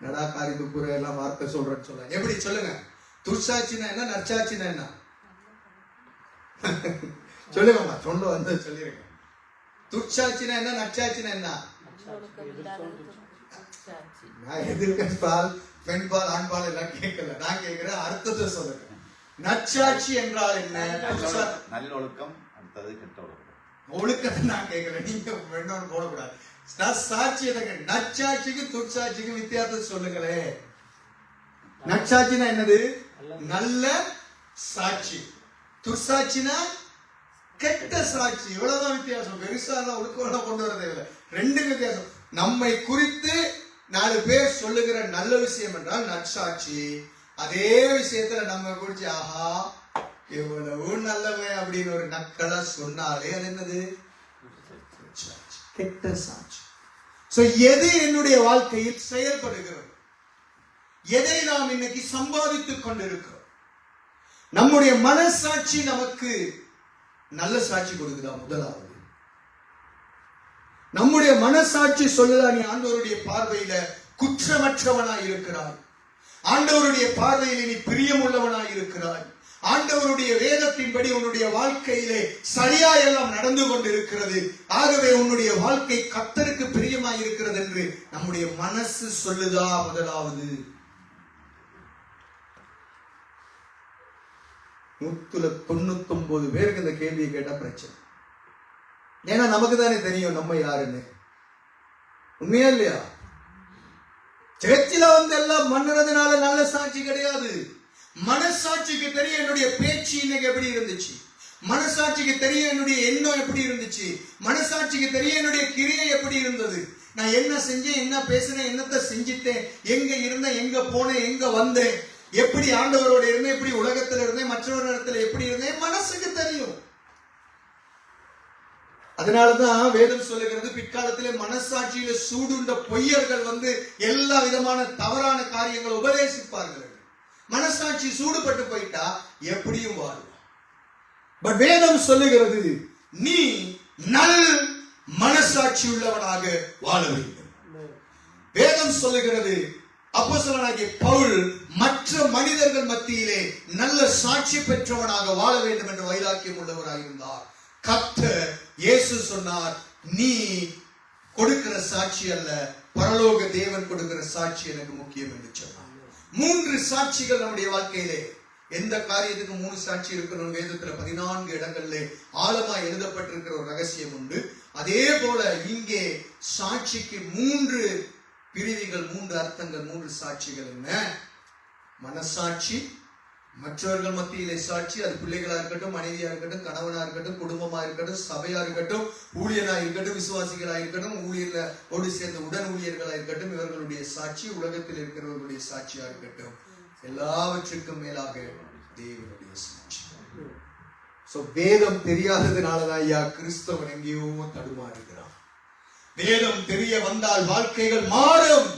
நடா காரி துப்புற எல்லாம் வார்த்தை சொல்றேன்னு சொல்ல, எப்படி சொல்லுங்க? துர்சாட்சினா என்ன, நற்சாட்சினா என்ன? சொல்லுங்கம்மா, சொல்ல வந்து சொல்லிருங்க. துர்சாட்சினா என்ன, நற்சாட்சினா என்ன? நான் எதிர்பால் பெண்பால் ஆண்பால் எல்லாம் கேட்கல, நான் கேட்கிறேன் அர்த்தத்தை சொல்லுங்க. நற்சாட்சி என்றால் என்ன? நல்லொழுக்கம், அடுத்தது கெட்ட ஒழுக்கம். ஒழுக்கத்தை நான் கேட்கிறேன், நீங்க வேண்டாம் போடக்கூடாது. சாட்சி எனக்கு நற்சாட்சிக்கும் துர்சாட்சிக்கும் வித்தியாசம் சொல்லுங்களே. நற்சாட்சினா என்னது? நல்ல சாட்சி. துர்சாட்சினா கெட்ட சாட்சி. இவ்வளவுதான் வித்தியாசம். பெருசா ஒழுக்கம் கொண்டு வர தேவையில்லை. ரெண்டு வித்தியாசம். நம்மை குறித்து 4 பேர் சொல்லுகிற நல்ல விஷயம் என்றால் நற்சாட்சி. அதே விஷயத்துல நம்ம குறிச்சு ஆஹா எவ்வளவு நல்லவன் அப்படின்னு ஒரு நக்கலா சொன்னாலே அது என்னது? கெட்ட சாட்சி. எது என்னுடைய வாழ்க்கையில் செயல்படுகிறது, எதை நாம் இன்னைக்கு சம்பாதித்துக் கொண்டிருக்கிறோம்? நம்முடைய மனசாட்சி நமக்கு நல்ல சாட்சி கொடுக்குதா? முதலாவது நம்முடைய மனசாட்சி சொல்லுதா நீ ஆண்டவருடைய பார்வையில குற்றமற்றவனாய் இருக்கிறாய், ஆண்டவருடைய பார்வையில நீ பிரியமுள்ளவனாய் இருக்கிறாய், ஆண்டவருடைய வேதத்தின்படி உன்னுடைய வாழ்க்கையிலே சரியா எல்லாம் நடந்து கொண்டிருக்கிறது, ஆகவே உன்னுடைய வாழ்க்கை கர்த்தருக்கு பிரியமாய் இருக்கிறது என்று நம்முடைய மனசு சொல்லுதா? முதலாவது 199 பேருக்கு இந்த கேள்வியை கேட்டா பிரச்சனை. ஏன்னா நமக்கு தானே தெரியும் நம்ம யாருன்னு. உண்மையா இல்லையா? சேர்ச்சில எல்லாம் மன்னுறதுனால நல்ல சாட்சி கிடையாது. மனசாட்சிக்கு தெரியும் என்னுடைய பேச்சு இன்னைக்கு எப்படி இருந்துச்சு, மனசாட்சிக்கு தெரியும் என்னுடைய எண்ணம் எப்படி இருந்துச்சு, மனசாட்சிக்கு தெரியும் என்னுடைய கிரியை எப்படி இருந்தது, நான் என்ன செஞ்சேன், என்ன பேசினேன், என்னத்தை செஞ்சிட்டேன், எங்க இருந்தேன், எங்க போனேன், எங்க வந்தேன், எப்படி ஆண்டவரோட இருந்தேன், எப்படி உலகத்துல இருந்தேன், மற்றவரிடத்துல எப்படி இருந்தேன், மனசுக்கு தெரியும். அதனாலதான் வேதம் சொல்லுகிறது, பிற்காலத்திலே மனசாட்சியில சூடுண்ட பொய்யர்கள் எல்லா விதமான தவறான காரியங்கள் உபதேசிப்பார்கள். மனசாட்சி சூடுபட்டு போயிட்டா எப்படியும் வாழும். பட் வேதம் சொல்லுகிறது நீ நல் மனசாட்சி உள்ளவனாக வாழ வேண்டும். வேதம் சொல்லுகிறது அப்போஸ்தலனாகிய பவுல் மற்ற மனிதர்கள் மத்தியிலே நல்ல சாட்சி பெற்றவனாக வாழ வேண்டும் என்று வைராக்கியம் உள்ளவராக இருந்தார். கர்த்தர் இயேசு சொன்னார், நீ கொடுக்கிற சாட்சி அல்ல, பரலோக தேவன் கொடுக்கிற சாட்சி எனக்கு முக்கியம் என்று சொன்னார். 3 சாட்சிகள் நம்முடைய வாழ்க்கையிலே. எந்த காரியத்துக்கு 3 சாட்சி இருக்கணும்? வேதத்துல 14 இடங்களிலே ஆழமா எழுதப்பட்டிருக்கிற ஒரு ரகசியம் உண்டு. அதே போல இங்கே சாட்சிக்கு 3 பிரிவுகள், 3 அர்த்தங்கள், 3 சாட்சிகள். என்ன? மனசாட்சி, மற்றவர்கள் மத்தியிலே சாட்சி, அது பிள்ளைகளா இருக்கட்டும், மனைவியா இருக்கட்டும், கணவனா இருக்கட்டும், குடும்பமா இருக்கட்டும், சபையா இருக்கட்டும், ஊழியனா இருக்கட்டும், விசுவாசிகளா இருக்கட்டும், ஊழியர்களோடு சேர்ந்த உடன் ஊழியர்களா இருக்கட்டும், இவர்களுடைய சாட்சி, உலகத்தில் இருக்கிறவர்களுடைய சாட்சியா இருக்கட்டும், எல்லாவற்றுக்கும் மேலாக தேவனுடைய சாட்சி. வேதம் தெரியாததுனாலதான் ஐயா கிறிஸ்தவன் எங்கேயோ தடுமாறுகிறான். வேதம் தெரிய வந்தால் வாழ்க்கைகள் மாறும்.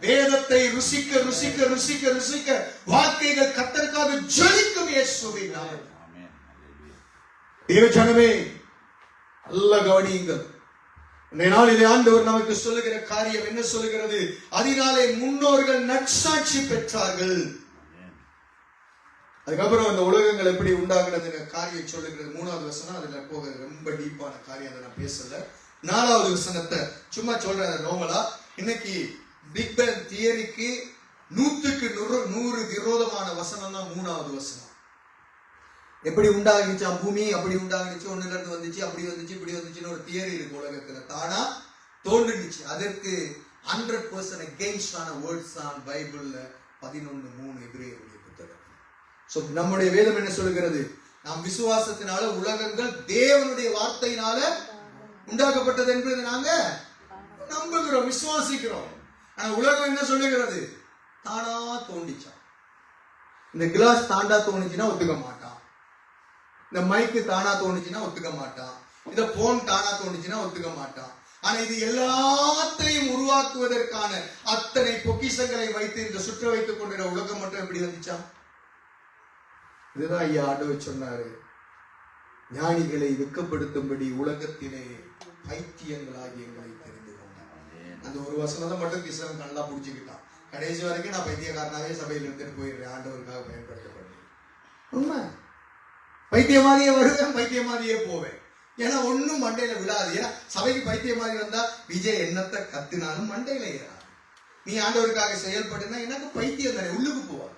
வேதத்தை ருசிக்க ருசிக்க ருசிக்க ருசிக்க வாழ்க்கைகள் கர்த்தருக்காக ஜொலிக்கும். இயேசுவின் நாமத்தில் தேவஜனமே நல்ல கவனியுங்கள். இந்த நாளிலே ஆண்டவர் நமக்கு சொல்லுகிற காரியம் என்ன சொல்லுகிறது? அதனாலே முன்னோர்கள் நற்சாட்சி பெற்றார்கள். அதுக்கப்புறம் அந்த உலகங்கள் எப்படி உண்டாகிறது காரியம் சொல்லுகிறது. 3வது வசனம், அதுல போக ரொம்ப டீப்பான காரியம், அதை நான் பேசல. 4வது வசனத்தை சும்மா சொல்றேன் நோமலா. இன்னைக்கு பிக் பேங் தியரிக்கு 100க்கு 100 விரோதமான வசனம் தான் 3வது வசனம். எப்படி உண்டாகிச்சா பூமி, அப்படி உண்டாகிச்சு, ஒண்ணுல இருந்து வந்துச்சு, அப்படி வந்துச்சு, இப்படி வந்துச்சுன்னு ஒரு தியரி இருக்கு உலகத்துல. தானா தோன்றுச்சு. அதற்கு 100% அகெயின்ஸ்ட் ஆன வேர்ட்ஸ் தான் பைபிள்ல 11:3 எபிரேயருடைய புத்தகம். நம்முடைய வேதம் என்ன சொல்லுகிறது? நாம் விசுவாசத்தினால உலகங்கள் தேவனுடைய வார்த்தையினால உண்டாக்கப்பட்டது என்பதை நாங்க நம்புகிறோம், விசுவாசிக்கிறோம். ஆனா உலகம் என்ன சொல்லுகிறது? தானா தோண்டிச்சா. இந்த கிளாஸ் தாண்டா தோணுச்சுன்னா ஒத்துக்க மாட்டான், இந்த மைக்கு தானா தோணுச்சுன்னா ஒத்துக்க மாட்டான், இந்த போன் தானா தோணுச்சுன்னா ஒத்துக்க மாட்டான். ஆனா இது எல்லாத்தையும் உருவாக்குவதற்கான அத்தனை பொக்கிஷங்களை வைத்து இந்த சுற்ற வைத்துக் கொண்டிருக்கிற உலகம் மட்டும் எப்படி வந்துச்சா? இதுதான் ஐயா ஆண்டவர் சொன்னாரு, ஞானிகளை வெட்கப்படுத்தும்படி உலகத்திலே பைத்தியங்களாகி எங்களை தெரிந்து கொண்டார். அந்த ஒரு வசனத்தை மட்டும் கிறிஸ்தவன் நல்லா புடிச்சுக்கிட்டான். கடைசி வரைக்கும் நான் பைத்தியக்காரனாவே சபையில் இருந்துட்டு போயிடுறேன், ஆண்டவருக்காக பயன்படுத்தப்படுறேன். உண்மை, பைத்தியமாதியே வருவேன், பைத்தியமாதியே போவேன். ஏன்னா ஒன்னும் மண்டையில விழாது. ஏன்னா சபைக்கு பைத்தியமாதி வந்தா விஜய் என்னத்தை கத்துனாலும் மண்டையில ஏறாது. நீ ஆண்டவருக்காக செயல்படுனா எனக்கு பைத்தியம் தானே, உள்ளுக்கு போவார்.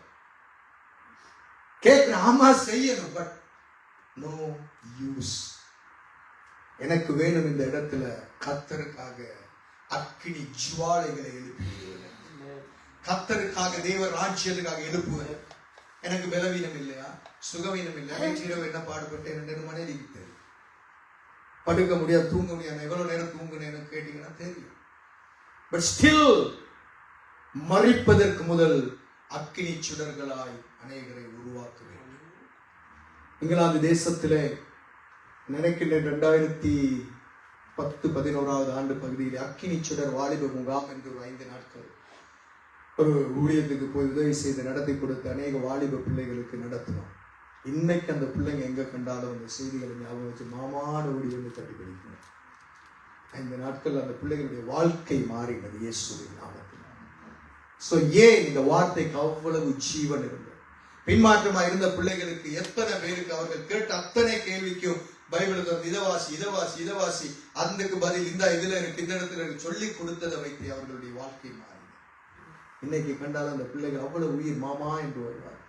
கேட்கிற ஆமா செய்யணும், பட் நோ யூஸ். எனக்கு வேணும் இந்த இடத்துல கர்த்தருக்காக அக்கினி ஜுவாலைகளை எழுப்புவேன், கர்த்தருக்காக தேவ ராஜ்யத்துக்காக எழுப்புவேன். எனக்கு பலவீனம் இல்லையா, சுகவீனம் இல்லையா, நேற்று என்ன பாடுபட்டேன் என்று மனைவிக்கு தெரியும். படுக்க முடியாது, தூங்க முடியாது, எவ்வளவு நேரம் தூங்குனேன்னு கேட்டீங்கன்னா தெரியும். பட் ஸ்டில் மறிப்பதற்கு முதல் அக்கினி சுடர்களாய் அநேகரை உருவாக்க வேண்டும். இங்கிலாந்து தேசத்திலே நினைக்கின்ற 2010-11 ஆண்டு பகுதியில் அக்கினி சுடர் வாலிப முகாம் என்று ஒரு 5 நாட்கள் ஒரு ஊழியத்துக்கு போய் உதவி செய்து நடத்தி கொடுத்து அநேக வாலிப பிள்ளைகளுக்கு நடத்தினோம். இன்னைக்கு அந்த பிள்ளைங்க எங்க கண்டாலும் அந்த செய்திகளை ஞாபகம் வச்சு மாமான ஓடி வந்து தட்டி படிக்கணும். 5 நாட்கள் அந்த பிள்ளைகளுடைய வாழ்க்கை மாறினது இயேசுவின் நாமத்தில். சோ ஏன் இந்த வார்த்தைக்கு அவ்வளவு ஜீவன் இருந்தது? பின்மாற்றமா இருந்த பிள்ளைகளுக்கு எத்தனை பேருக்கு அவர்கள் கேட்ட அத்தனை கேள்விக்கும் பைபிளுக்கு இதவாசி அதுக்கு பதில் இந்த இதுல இருக்கு, இந்த இடத்துல இருக்கு சொல்லி கொடுத்ததை வைத்து அவர்களுடைய வாழ்க்கை மாறினது. இன்னைக்கு கண்டாலும் அந்த பிள்ளைகள் அவ்வளவு உயிர் மாமா என்று வருவார்.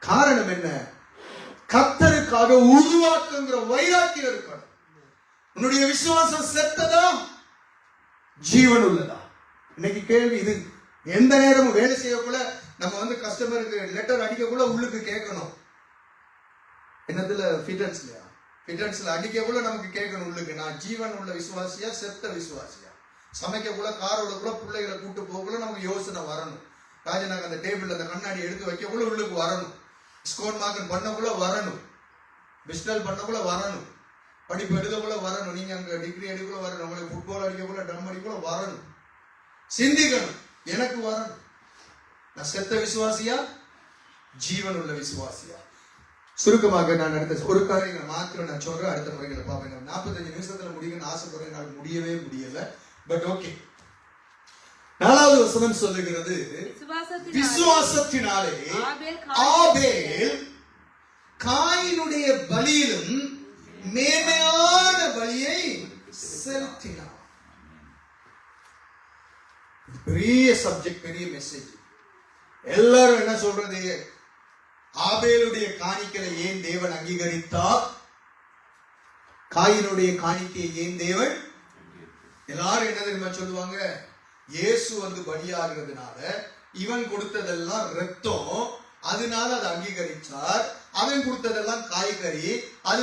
காரணம் என்ன? கர்த்தருக்காக உருவாக்குங்கிற வைராக்கியம் இருக்கணும். உன்னுடைய விசுவாசம் செத்ததா ஜீவன் உள்ளதா? இன்னைக்கு கேள்வி இது. எந்த நேரமும் வேலை செய்யக்குள்ள நம்ம கஸ்டமருக்கு லெட்டர் அடிக்கக்குள்ள உள்ளுக்கு கேட்கணும். என்னதுல ஃபிட்டன்ஸ்ல அடிக்கக்குள்ள நமக்கு கேட்கணும் உள்ளுக்கு, நான் ஜீவன் உள்ள விசுவாசியா செத்த விசுவாசியா? சமைக்கக்குள்ள காரோட கூட பிள்ளைகளை கூட்டு போகக்குள்ள நமக்கு யோசனை வரணும். ராஜனாக்கு அந்த டேபிள் அந்த கண்ணாடி எடுத்து வைக்கக்குள்ள உள்ளுக்கு வரணும். ஸ்கோர் மார்க்கன் பண்ணக்குள்ள வரணும். பிஸ்னல் பண்ணக்குள்ள வரணும். படிப்பு எடுக்கக்குள்ள வரணும். நீங்க அங்க டிகிரி எடுக்கக்குள்ள வரணும். உங்களுக்கு ஃபுட்பால் அடிக்கக்குள்ள ட்ரம் அடிக்கக்குள்ள வரணும். சிந்திக்கணும், எனக்கு வரணும். நான் செத்த விசுவாசியா ஜீவன் உள்ள விசுவாசியா? சுருக்கமாக நான் அடுத்த ஒரு காரியங்களை மாத்திரம் நான் சொல்றேன். அடுத்த முறைகளை பார்ப்பேன். 45 நிமிஷத்துல முடியும்னு ஆசைப்படுறேன். எனக்கு முடியவே முடியல. But okay. 4வது வசனம் சொல்லுகிறது, விசுவாசத்தினாலே ஆபேல் காயினுடைய பலியிலும் மேன்மையான பலியை செலுத்தினார். பெரிய சப்ஜெக்ட், பெரிய மெசேஜ். எல்லாரும் என்ன சொல்றது? ஆபேலுடைய காணிக்கையை ஏன் தேவன் அங்கீகரித்தார்? காயினுடைய காணிக்கையை ஏன் தேவன்? எல்லாரும் என்ன தெரியுமா சொல்லுவாங்க? இயேசு பலியாகிறதுனால இவன் கொடுத்ததெல்லாம் ரத்தம், அதனால அதை அங்கீகரிச்சார். அவன் கொடுத்ததெல்லாம் காய்கறி, அது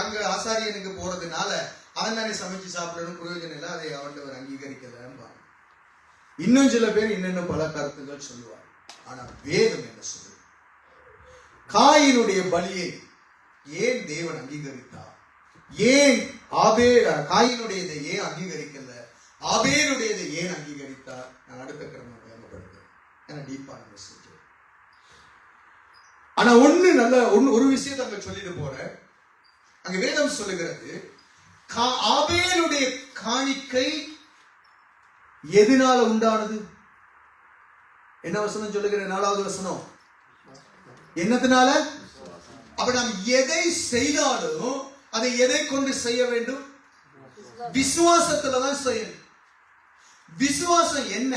அங்க ஆசாரியனுக்கு போறதுனால அவன் தானே சமைச்சு சாப்பிடணும், பிரயோஜனம் இல்லை, அதை அவன் அங்கீகரிக்கலன்னு. இன்னும் சில பேர் இன்னும் பல கருத்துக்கள் சொல்லுவார். ஆனா வேதம் என்ன சொல்லுது? காயினுடைய பலியை ஏன் தேவன் அங்கீகரித்தார்? ஏன் காயினுடையதை ஏன் அங்கீகரிக்கல? ஆபேலுடையதை ஏன் அங்கீகரித்தார்? நான் அடுத்த கிரமம் வேகப்படுத்தேன். ஏன்னா டீப்பான மெசேஜ். ஆனா ஒரு விஷயத்தை அங்க சொல்லிட்டு போறேன். அங்க வேதம் சொல்லுகிறது, ஆபேலுடைய காணிக்கை எதனால உண்டானது? என்ன வசனம் சொல்லுகிற? 4வது வசனம். என்னத்தினால? அப்ப நாம் எதை செய்தாலும் அதை எதை கொண்டு செய்ய வேண்டும்? விசுவாசத்துலதான் செய்யணும். விசுவாசம் என்ன?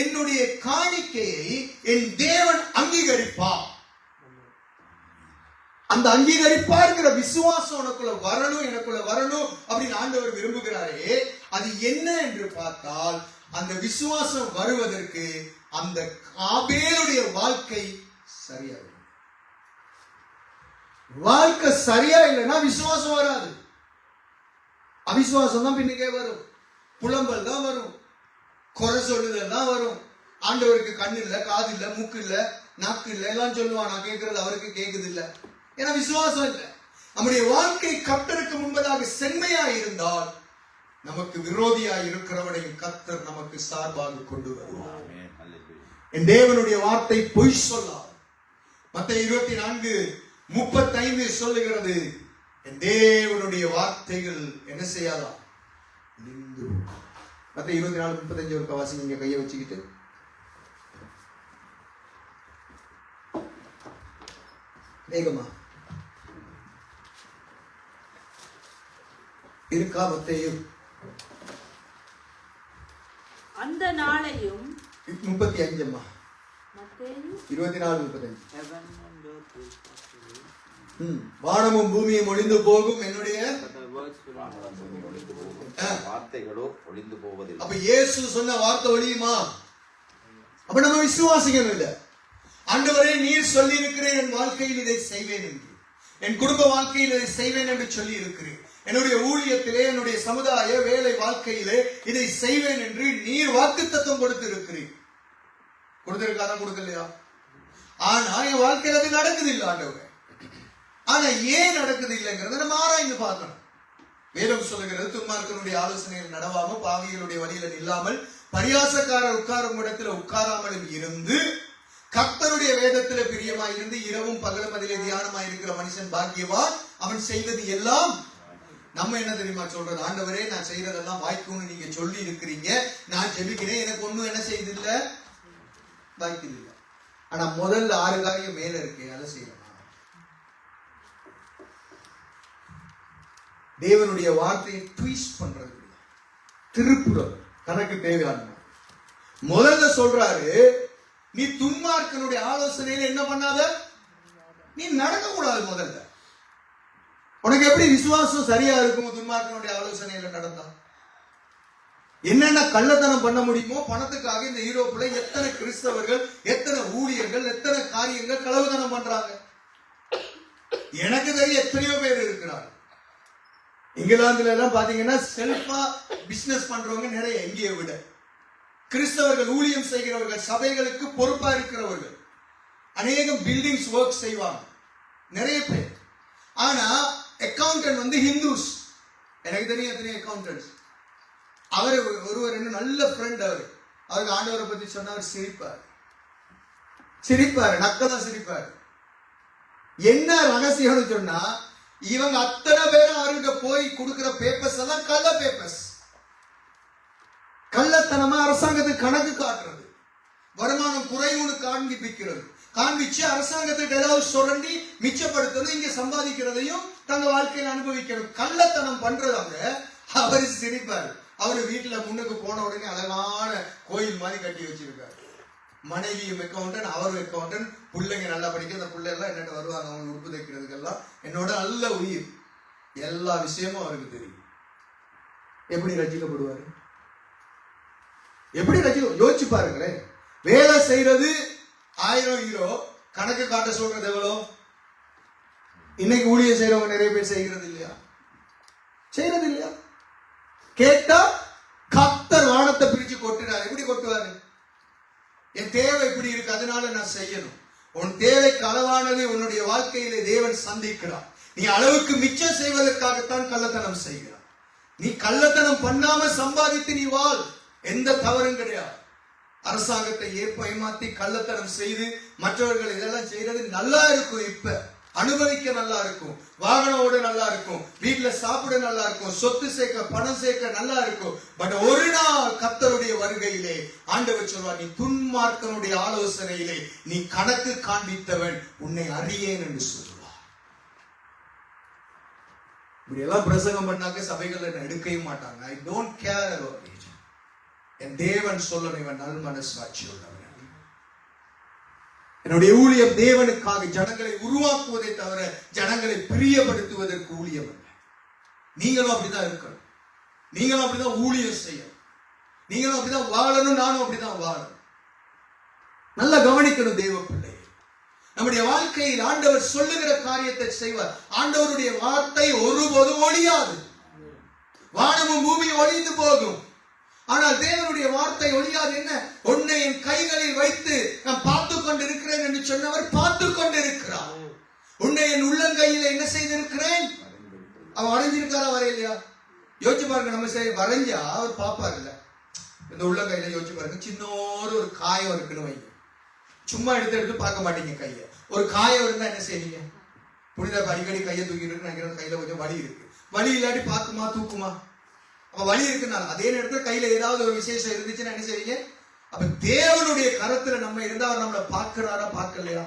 என்னுடைய காணிக்கையை என் தேவன் அங்கீகரிப்பார். அந்த அங்கீகரிப்பார்ங்கிற விசுவாசம் உனக்குள்ள வரணும், எனக்குள்ள வரணும் அப்படின்னு ஆண்டவர் விரும்புகிறாரே. அது என்ன என்று பார்த்தால், அந்த விசுவாசம் வருவதற்கு அந்த ஆபேலுடைய வாழ்க்கை சரியா இருக்கும். வாழ்க்கை சரியா இல்லைன்னா விசுவாசம் வராது. அவிசுவாசம் தான் பின்னுக்கே வரும். புலம்பல் தான் வரும், குறை சொல்லுதல் தான் வரும். ஆண்டவருக்கு கண்ணு இல்ல, காது இல்ல, மூக்கு இல்ல, நாக்கு இல்ல எல்லாம் சொல்லுவான். நான் கேட்கறது அவருக்கு கேட்குது இல்ல, ஏன்னா விசுவாசம் இல்லை. நம்முடைய வாழ்க்கை கர்த்தருக்கு முன்பதாக செம்மையா இருந்தால் நமக்கு விரோதியா இருக்கிறவனையும் கர்த்தர் நமக்கு சார்பாக கொண்டு வருவார். என் தேவனுடைய வார்த்தை பொய் சொல்லார். மத்தேயு 24:35 சொல்லுகிறது, என் தேவனுடைய வார்த்தைகள் என்ன செய்யாதா? மத்தேயு 24:35 ஒரு கவாசி நீங்க கையை வச்சுக்கிட்டு வேகமா இருக்கா? மத்தேயு அந்த நாளையும் 35 24:35 வானமும் பூமியும் ஒளிந்து போகும், என்னுடைய வார்த்தைகளோ ஒளிந்து போவதில்லை. அப்ப இயேசு சொன்ன வார்த்தை ஒளியுமா? அப்ப நம்ம விசுவாசிக்கணும் இல்ல. ஆண்டவரே, நீர் சொல்லி இருக்கிறேன் என் வாழ்க்கையில் இதை செய்வேன் என்று, என் குடும்ப வாழ்க்கையில் இதை செய்வேன் என்று சொல்லி இருக்கிறேன், என்னுடைய ஊழியத்திலே, என்னுடைய சமுதாய வேலை வாழ்க்கையிலே இதை செய்வேன் என்று நீர் வாக்குத்தத்தம் கொடுத்து இருக்கிறேன். கொடுத்திருக்காதான் கொடுக்கலையா? ஆனா என் வாழ்க்கையில் அது நடக்குது இல்லை ஆண்டவரே. ஆனா ஏன் நடக்குது இல்லைங்கிறத நம்ம ஆராய்ந்து பார்க்கணும். வேதம் சொல்லுகிறது, துன்மார்க்கனுடைய ஆலோசனையில் நடவாமல், பாவிகளுடைய வழியில இல்லாமல், பரியாசக்காரர் உட்காரும் இடத்துல உட்காராமலும் இருந்து, கர்த்தருடைய வேதத்தில பிரியமாய் இருந்து, இரவும் பகலும் அதிலே தியானமாய் இருக்கிற மனுஷன் பாக்கியவான், அவன் செய்வது எல்லாம். நம்ம என்ன தெரியுமா சொல்றது? ஆண்டவரே, நான் செய்யறதெல்லாம் வாய்க்கும்னு நீங்க சொல்லி இருக்கிறீங்க, நான் ஜெபிக்கிறேன், எனக்கு ஒண்ணும் என்ன செய்யுது இல்ல, வாய்க்குது இல்ல. ஆனா முதல்ல 6 காரியம் மேல இருக்கு, அதை செய்யணும். தேவனுடைய வார்த்தையை ட்வீஸ்ட் பண்றது, திருப்புறது தனக்கு தேவையான. முதல்ல சொல்றாரு, நீ துன்மார்க்கனுடைய ஆலோசனையில என்ன பண்ணாத, நீ நடக்க கூடாது. முதல்ல உனக்கு எப்படி விசுவாசம் சரியா இருக்கும்? துன்மார்க்கனுடைய ஆலோசனையில நடந்தா என்னென்ன கள்ளத்தனம் பண்ண முடியுமோ பணத்துக்காக இந்த யூரோப்ல எத்தனை கிறிஸ்தவர்கள், எத்தனை ஊழியர்கள், எத்தனை காரியங்கள் களவுத்தனம் பண்றாங்க. எனக்கு தெரிய எத்தனையோ பேர் இருக்கிறாங்க. இங்கிலாந்துல எல்லாம் பாத்தீங்கன்னா செல்ஃபா பிசினஸ் பண்றவங்க நிறைய, எங்கேயே விட. கிறிஸ்தவர்கள் ஊழியம் செய்கிறவர்கள், சபைகளுக்கு பொறுப்பா இருக்கிறவர்கள், அநேகம் பில்டிங்ஸ் ஒர்க் செய்வாங்க, நிறைய பேர். ஆனா அக்கவுண்டன்ட் வந்து ஹிந்துஸ். எனக்கு தெரியும் எத்தனை அக்கவுண்டன்ட்ஸ். அவர் ஒருவர் என்ன நல்ல ஃப்ரெண்ட். அவருக்கு ஆண்டவரை பத்தி சொன்னார், சிரிப்பாரு, நக்கலா சிரிப்பாரு. என்ன ரகசியம்னு சொன்னா, இவங்க அத்தனை பேரும் அவர்கிட்ட போய் கொடுக்கிற பேப்பர்ஸ் எல்லாம் கள்ள பேப்பர்ஸ். கள்ளத்தனமா அரசாங்கத்துக்கு கணக்கு காட்டுறது, வருமானம் குறைவுன்னு காண்பிச்சு அரசாங்கத்துக்கு ஏதாவது சுரண்டி மிச்சப்படுத்துறது, இங்க சம்பாதிக்கிறதையும் தங்க வாழ்க்கையில் அனுபவிக்கணும். கள்ளத்தனம் பண்றவங்க. அவரு சிரிப்பாரு. அவரு வீட்டுல முன்னுக்கு போன உடனே அழகான கோயில் மாதிரி கட்டி வச்சிருக்காரு. மனைவியும் அக்கௌண்டன்ட், அவரும் அக்கௌண்டன்ட், பிள்ளைங்க நல்லா படிக்க, அந்த பிள்ளை எல்லாம் என்னட்ட வருவாங்க, அவங்க உறுப்பு தைக்கிறதுக்கெல்லாம் என்னோட நல்ல உயிர். எல்லா விஷயமும் அவருக்கு தெரியும். எப்படி ரசிக்கப்படுவாரு, எப்படி யோசிச்சு பாருங்களேன். வேலை செய்யறது 1000 யூரோ, கணக்கு காட்ட சொல்றது எவ்வளோ? இன்னைக்கு ஊழியம் செய்யறவங்க நிறைய பேர் செய்கிறது இல்லையா? கேட்டா கர்த்தர் வானத்தை பிரிச்சு கொட்டுறாரு. எப்படி கொட்டுவாரு? என் தேவை இப்படி இருக்கு, அதனால நான் செய்யணும். உன் தேவைக்கு அளவானது உன்னுடைய வாழ்க்கையிலே தேவன் சந்திக்கிறார். நீ அளவுக்கு மிச்சம் செய்வதற்காகத்தான் கள்ளத்தனம் செய்கிறார். நீ கள்ளத்தனம் பண்ணாம சம்பாதித்து நீ வாழ், எந்த தவறும் கிடையாது. அரசாங்கத்தை ஏமாத்தி கள்ளத்தனம் செய்து மற்றவர்கள் இதெல்லாம் செய்யறது நல்லா இருக்கும், இப்ப அனுபவிக்க நல்லா இருக்கும், வாகனம் ஓட நல்லா இருக்கும், வீட்டுல சாப்பிட நல்லா இருக்கும், சொத்து சேர்க்க பணம் சேர்க்க நல்லா இருக்கும். பட் ஒரு நாள் கர்த்தருடைய வருகையிலே ஆண்டவர் சொல்வார், நீ துன்மார்க்கனுடைய ஆலோசனையிலே நீ கணக்கு காண்பித்தவன், உன்னை அறியேன் என்று சொல்லுவார். இப்படி எல்லாம் பிரசங்கம் பண்ணாக்க சபைகள் என்ன எடுக்கவும் மாட்டாங்க. I don't care about it. என் தேவன் சொல்லணும், இவன் நல் மனசாட்சி உள்ளவன். என்னுடைய ஊழியம் தேவனுக்காக ஜனங்களை உருவாக்குவதை தவிர ஜனங்களை பிரியப்படுத்துவதற்கு ஊழியம் அல்ல. நீங்களும் அப்படிதான் இருக்கணும், நீங்களும் அப்படிதான் ஊழியம் செய்யணும், நீங்களும் அப்படிதான் வாழணும், நானும் அப்படிதான் வாழணும். நல்லா கவனிக்கணும் தேவ பிள்ளை. நம்முடைய வாழ்க்கையில் ஆண்டவர் சொல்லுகிற காரியத்தை செய்வார். ஆண்டவருடைய வார்த்தை ஒருபோதும் ஒழியாது. வானமும் பூமியும் ஒழிந்து போகும், ஆனால் தேவனுடைய வார்த்தை ஒழியாது. என்ன? உன்னை என் கைகளில் வைத்து நான் பார்த்து கொண்டிருக்கிறேன் என்று சொன்னவர் பார்த்து கொண்டிருக்கிறார். உன்னை என் உள்ளங்கையில் என்ன செய்திருக்கிறேன்? அவர் வரைஞ்சிருக்காரா, வரையிலையா? யோசிச்சு பாருங்க. நம்ம வரைஞ்சா அவர் பாப்பாரு இல்ல. இந்த உள்ளங்கையில யோசிச்சு பாருங்க. சின்னோரு ஒரு காயம் இருக்குன்னு வைங்க, சும்மா எடுத்து பார்க்க மாட்டீங்க கைய. ஒரு காயம் இருந்தா என்ன செய்வீங்க? புனித அடிக்கடி கையை தூக்கிட்டு இருக்கு, கையில கொஞ்சம் வலி இருக்கு, வலி இல்லாட்டி பார்க்குமா, தூக்குமா? அப்ப வலி இருக்குனால அதே நேரத்துல கையில ஏதாவது ஒரு விசேஷம் இருந்துச்சுன்னா என்ன செய்வீங்க? அப்ப தேவனுடைய கரத்துல நம்ம இருந்தா அவர் நம்மளை பார்க்கிறாரா, பார்க்கலையா?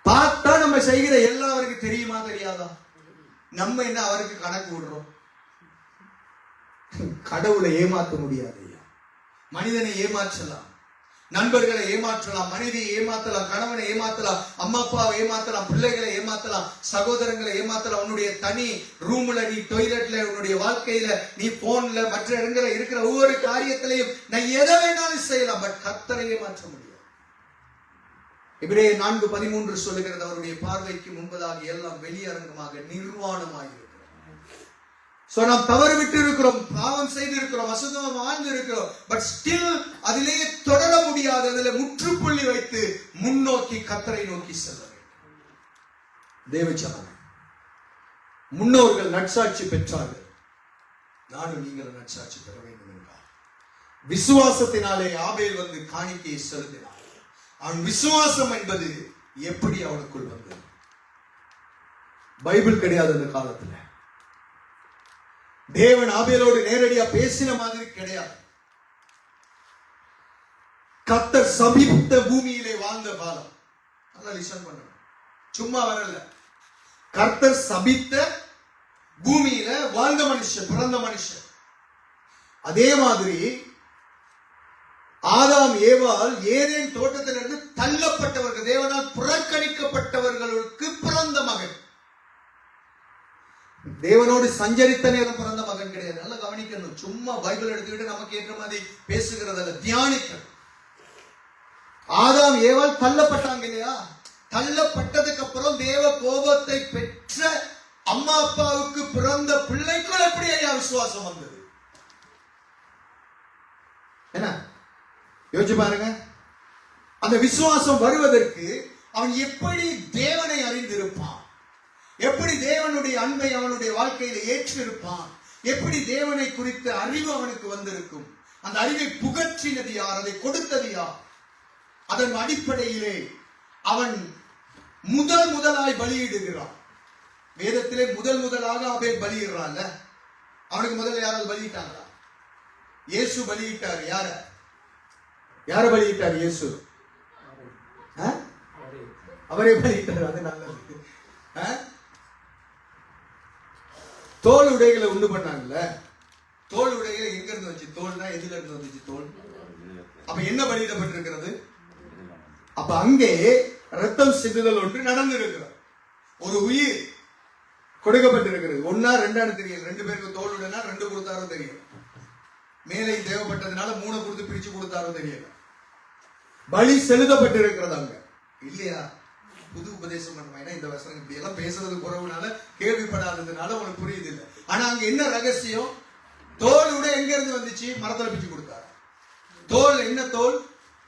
பார்த்தா நம்ம செய்கிற எல்லாம் அவருக்கு தெரியுமா, தெரியாதா? நம்ம என்ன அவருக்கு கணக்கு விடுறோம்? கடவுளை ஏமாற்ற முடியாது ஐயா. மனிதனை ஏமாற்றலாம், நண்பர்களை ஏமாற்றலாம், மனைவியை ஏமாத்தலாம், கணவனை ஏமாத்தலாம், அம்மா அப்பாவை ஏமாத்தலாம், பிள்ளைகளை ஏமாத்தலாம், சகோதரங்களை ஏமாத்தலாம். உன்னுடைய தனி ரூம்ல, நீ டாய்லெட்ல, உன்னுடைய வாழ்க்கையில, நீ போன்ல, மற்ற இடங்களில் இருக்கிற ஒவ்வொரு காரியத்திலையும் நான் எதை வேணாலும் செய்யலாம். பட் கர்த்தரை ஏமாற்ற முடியாது. எபிரேயர் 4:13 சொல்லுகிறது, அவருடைய பார்வைக்கு முன்பதாக எல்லாம் வெளியரங்கமாக நிர்வாணமாக இருக்கிறது. நாம் தவறு விட்டு இருக்கிறோம், பாவம் செய்து இருக்கிறோம், அசுத்தமா வாழ்ந்து இருக்கிறோம். பட் ஸ்டில் அதிலேயே தொடர முடியாது. அதில் முற்றுப்புள்ளி வைத்து முன்னோக்கி கர்த்தரை நோக்கி செல்ல வேண்டும். தேவச்சனம் முன்னோர்கள் நற்சாட்சி பெற்றார்கள், நானும் நீங்கள் நற்சாட்சி பெற வேண்டும் என்றார். விசுவாசத்தினாலே ஆபேல் வந்து காணிக்கையை செலுத்தினார். அவன் விசுவாசம் என்பது எப்படி அவனுக்குள் வந்தது? பைபிள் கிடையாது அந்த காலத்துல. தேவன் ஆபேலோடு நேரடியா பேசின மாதிரி கிடையாது. கர்த்தர் சபித்த பூமியிலே வாழ்ந்த காலம். நல்லா லிசன் பண்ணணும், சும்மா வரல. கர்த்தர் சபித்த பூமியில வாழ்ந்த மனுஷன், பிறந்த மனுஷன். அதே மாதிரி ஆதாம் ஏவாள் ஏதேன் தோட்டத்திலிருந்து தள்ளப்பட்டவர்கள், தேவனால் புறக்கணிக்கப்பட்டவர்களுக்கு பிறந்த மகன். தேவனோடு சஞ்சரித்த நேரம் பிறந்த மகன் கிடையாது. நல்லா கவனிக்கணும். சும்மா பைபிள் எடுத்துக்கிட்டு நமக்கு ஏற்ற மாதிரி பேசுகிறதல்ல, தியானிக்கணும். ஆதாம் ஏவாள் தள்ளப்பட்டாங்க இல்லையா? தள்ளப்பட்டதுக்கு அப்புறம் தேவ கோபத்தை பெற்ற அம்மா அப்பாவுக்கு பிறந்த பிள்ளைக்குள் எப்படி ஐயா விசுவாசம் வந்தது? என்ன யோசிச்சு பாருங்க. அந்த விசுவாசம் வருவதற்கு அவன் எப்படி தேவனை அறிந்திருப்பான், எப்படி தேவனுடைய அன்பை அவனுடைய வாழ்க்கையில ஏற்றிருப்பான், எப்படி தேவனை குறித்த அறிவு அவனுக்கு வந்திருக்கும். அந்த அறிவை புகற்றினது யார், அதை கொடுத்தது யார்? அதன் அடிப்படையிலே அவன் முதலாய் பலியிடுகிறான். வேதத்திலே முதலாக ஆபேல் பலியிடுறான்ல. அவனுக்கு முதல்ல யாராவது பலியிட்டாங்களா? இயேசு பலியிட்டார். யார பலியிட்டார்? இயேசு அவரே பலியிட்டார். அது நல்லது. தோல் உடைகளை உண்டு பண்ணாங்கல்ல. தோல் உடைகளை எங்க இருந்து வந்துச்சு? தோல்னா எதுல இருந்து வந்துச்சு? தோல். அப்ப என்ன பலியிடப்பட்டிருக்கிறது? அப்ப அங்கே ரத்தம் சிந்துதல் ஒன்று நடந்திருக்கிறது. ஒரு உயிர் கொடுக்கப்பட்டிருக்கிறது. ஒன்னா ரெண்டான்னு தெரியல. 2 பேருக்கு தோல் உடைனா 2 கொடுத்தாரோ தெரியல. மேலே தேவைப்பட்டதுனால 3 கொடுத்து பிரிச்சு கொடுத்தாரோ தெரியல. பலி செலுத்தப்பட்டிருக்கிறது அங்க இல்லையா? புது உபதேசம் பண்ணுமா? ஏன்னா இந்த வசனம் இப்படி எல்லாம் பேசுறது குறவுனால, கேள்விப்படாததுனால உங்களுக்கு புரியுது இல்லை. ஆனா அங்க என்ன ரகசியம்? தோல் உடை எங்க இருந்து வந்துச்சு? மரத்துல பிச்சு கொடுத்தாரு. தோல் என்ன தோல்?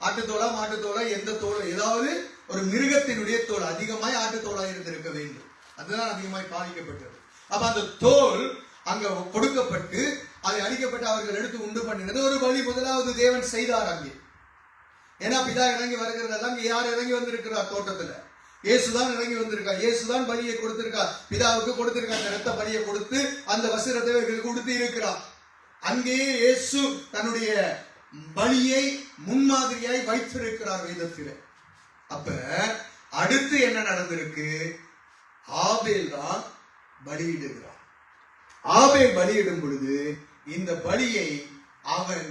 ஆட்டுத்தோலா மாட்டுத்தோலா? எந்த தோல்? ஏதாவது ஒரு மிருகத்தினுடைய தோல். அதிகமாய் ஆட்டுத்தோலா இருந்திருக்க வேண்டும். அதுதான் அதிகமாய் பாதிக்கப்பட்டது. அப்ப அந்த தோல் அங்க கொடுக்கப்பட்டு அதை அழிக்கப்பட்டு அவர்கள் எடுத்து உண்டு பண்ணினது ஒரு பலி முதலாவது தேவன் செய்தார் அங்கே. ஏன்னா பிதா இறங்கி வருகிறதெல்லாம் யார் இறங்கி வந்திருக்கிறார்? தோட்டத்துல இயேசுதான் இறங்கி வந்திருக்கார். இயேசுதான் பலியை கொடுத்திருக்கார். பிதாவுக்கு கொடுத்திருக்கார். அந்த ரத்த பலியை கொடுத்து அந்த வஸ்திரத்தை அவர்களுக்கு கொடுத்து இருக்கிறார். அங்கேயே இயேசு தன்னுடைய பலியை முன்மாதிரியாய் வைத்திருக்கிறார் வேதத்தில். அப்ப அடுத்து என்ன நடந்திருக்கு? ஆபேல் தான் பலியிடுகிறார். ஆபேல் பலியிடும் பொழுது இந்த பலியை அவன்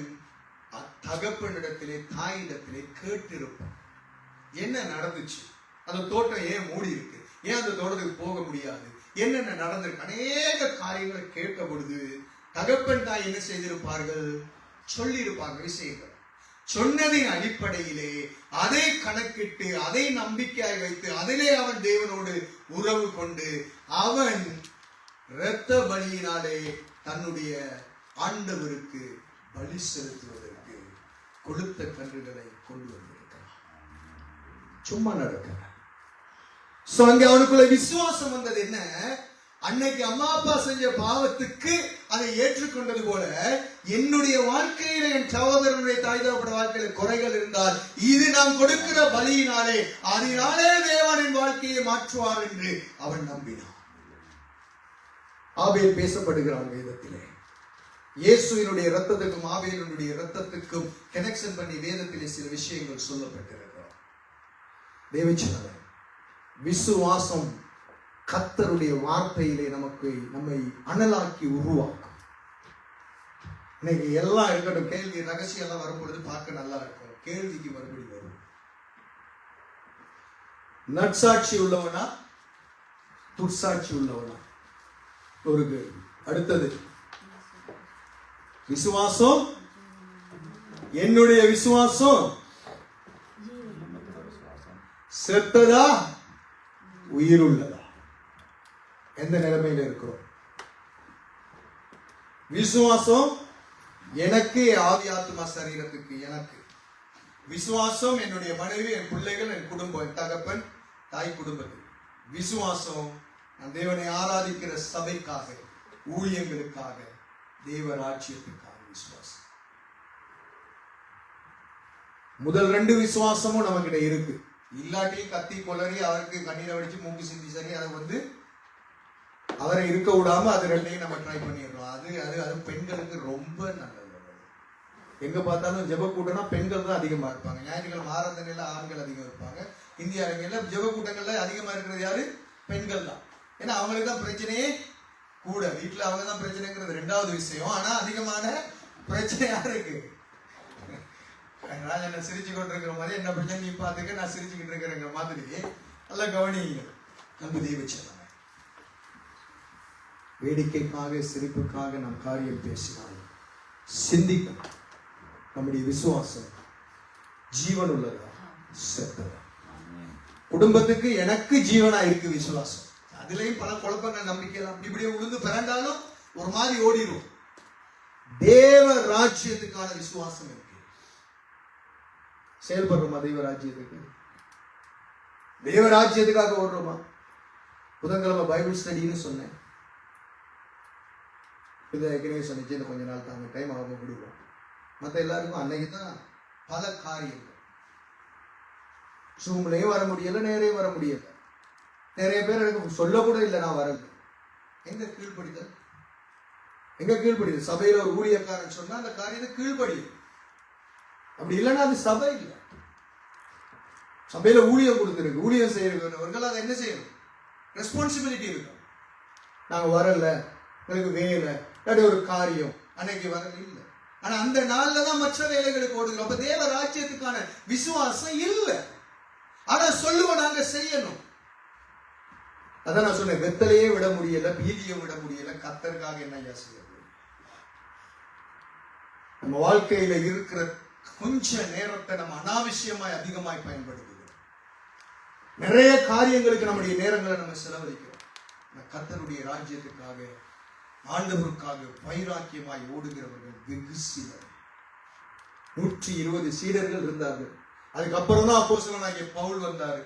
தகப்பனிடத்திலே, தாயிடத்திலே கேட்டிருப்பான். என்ன நடந்துச்சு? அந்த தோட்டம் ஏன் மூடி இருக்கு? ஏன் அந்த தோட்டத்துக்கு போக முடியாது? என்னென்ன நடந்திருக்கு? அநேக காரியங்களை கேட்க பொழுது தகப்பன் தாய் என்ன செய்திருப்பார்கள்? சொல்லியிருப்பாங்க விஷயங்கள். சொன்னதின் அடிப்படையிலே அதை கணக்கிட்டு, அதை நம்பிக்கையாய் வைத்து, அதிலே அவன் தேவனோடு உறவு கொண்டு அவன் இரத்த பலியினாலே தன்னுடைய ஆண்டவருக்கு பலி செலுத்துவதற்கு கொழுத்த கன்றுகளை கொண்டு வந்திருக்கிறான். சும்மா நடக்க. அங்கே அவனுக்குள்ள விசுவாசம் வந்தது. என்ன? அன்னைக்கு அம்மா அப்பா செஞ்ச பாவத்துக்கு அதை ஏற்றுக்கொண்டது போல என்னுடைய வாழ்க்கையில, என் சகோதரனுடைய தாய் தகப்பட வாழ்க்கையில குறைகள் இருந்தால் இது நாம் கொடுக்கிற பலியினாலே, அதனாலே தேவனின் வாழ்க்கையை மாற்றுவார் என்று அவன் நம்பினான். ஆபேல் பேசப்படுகிறான் வேதத்திலே. இயேசுவினுடைய இரத்தத்துக்கும் ஆபேலினுடைய இரத்தத்துக்கும் கனெக்ஷன் பண்ணி வேதத்திலே சில விஷயங்கள் சொல்லப்பட்டிருக்கிறார். தேவச்சனமே, விசுவாசம் கர்த்தருடைய வார்த்தையிலே நம்மை அனலாக்கி உருவாக்கும். இன்னைக்கு எல்லாம் இருக்கட்டும், கேள்வி ரகசியம் எல்லாம் வரும்பொழுது பார்க்க நல்லா இருக்கும். கேள்விக்கு மறுபடி வரும். நற்சாட்சி உள்ளவனா துர்சாட்சி உள்ளவனா? ஒரு கேள்வி. அடுத்தது விசுவாசம். என்னுடைய விசுவாசம் செத்ததா உயிர் உள்ளதா? எந்த நிலைமையில இருக்கிறோம்? விசுவாசம் எனக்கு, ஆவி ஆத்மா சரீரத்துக்கு எனக்கு. விசுவாசம் என்னுடைய மனைவி, என் பிள்ளைகள், என் குடும்பம், என் தகப்பன் தாய் குடும்பத்துக்கு. விசுவாசம் நான் தேவனை ஆராதிக்கிற சபைக்காக, ஊழியங்களுக்காக, தேவ ராஜ்யத்துக்காக விசுவாசம். முதல் 2 விசுவாசமும் நமக்கிட்ட இருக்கு. இல்லாட்டி கத்தி கொளறி அவருக்கு கண்ணீரை வடிச்சு மூக்கு சிந்தி சரி அதை அவரை இருக்க விடாம அது 2ஐயும் நம்ம ட்ரை பண்ணிடுறோம். அது பெண்களுக்கு ரொம்ப நல்லது. எங்க பார்த்தாலும் ஜெப கூட்டம்னா பெண்கள் தான் அதிகமா இருப்பாங்க. ஞாயிற்றுக்கிழமை ஆராதனையில ஆண்கள் அதிகம் இருப்பாங்க. இந்திய அரங்கில ஜெப கூட்டங்கள்ல அதிகமா இருக்கிறது யாரு? பெண்கள் தான். ஏன்னா அவங்களுக்கு தான் பிரச்சனையே கூட. வீட்டுல அவங்க தான் பிரச்சனைங்கிறது 2வது விஷயம். ஆனா அதிகமான பிரச்சனை யாருக்கு? என்ன சிரிச்சு கொண்டு இருக்கிற மாதிரி என்ன பிரச்சனை நீ பார்த்துக்க, நான் சிரிச்சுக்கிட்டு இருக்கிற மாதிரி நல்லா கவனிங்க. அன்பு தெய்வச்சனம், வேடிக்கைக்காக சிரிப்புக்காக நாம் காரியம் பேசினாலும் சிந்திக்கணும். நம்முடைய விசுவாசம் ஜீவன் உள்ளதா செத்ததா? குடும்பத்துக்கு எனக்கு ஜீவனா இருக்கு விசுவாசம். அதுலயும் பல குழப்பங்கள் நம்பிக்கையில் அப்படி இப்படியே உளுந்து பிறந்தாலும் ஒரு மாதிரி ஓடிடும். தேவ ராஜ்யத்துக்கான விசுவாசம் இருக்கு. செயல்படுறோமா? தெய்வ ராஜ்யத்துக்கு, தேவ ராஜ்யத்துக்காக ஓடுறோமா? புதன்கிழமை பைபிள் ஸ்டடின்னு சொன்னேன். இதை ஏற்கனவே சொன்னிச்சு, இந்த கொஞ்ச நாள் தாங்க டைம் ஆக விடுவோம். மற்ற எல்லாருக்கும் அன்னைக்கு தான் பல காரியங்கள். ஜூம்லயும் வர முடியல, நேரையும் வர முடியல. நிறைய பேர் எனக்கு சொல்ல கூட இல்லை நான் வரல. எங்க கீழ்படிதல்? எங்க கீழ்படிதல்? சபையில ஒரு ஊழியக்காரன் சொன்னா அந்த காரியத்தை கீழ்படியும். அப்படி இல்லைன்னா அது சபை இல்லை. சபையில ஊழியம் கொடுத்துருக்கு, ஊழியம் செய்யறவர்கள் அதை என்ன செய்யணும்? ரெஸ்பான்சிபிலிட்டி இருக்கும். நாங்க வரல, எனக்கு வேலை, இல்லாட்டி ஒரு காரியம், அன்னைக்கு வரல இல்லை. ஆனா அந்த நாள்ல தான் மற்ற வேலைகளுக்கு ஓடுகிறோம். அப்ப தேவ ராஜ்யத்துக்கான விசுவாசம் இல்லை. ஆனா சொல்லுவோம் நாங்க செய்யணும். அதான் நான் சொன்னேன், வெத்தலையே விட முடியல, பீதியை விட முடியல, கர்த்தருக்காக என்ன செய்ய? நம்ம வாழ்க்கையில இருக்கிற கொஞ்ச நேரத்தை நம்ம அனாவசியமாய் அதிகமாய் பயன்படுத்துகிறோம். நிறைய காரியங்களுக்கு நம்முடைய நேரங்களை நம்ம செலவழிக்கிறோம். கர்த்தருடைய ராஜ்யத்துக்காக, ஆண்டவருக்காக வைராக்கியமாய் ஓடுகிறவர்கள் வெகு சிலர். 120 சீடர்கள் இருந்தார்கள். அதுக்கப்புறம் தான் அப்போஸ்தலனாகிய பவுல் வந்தாரு.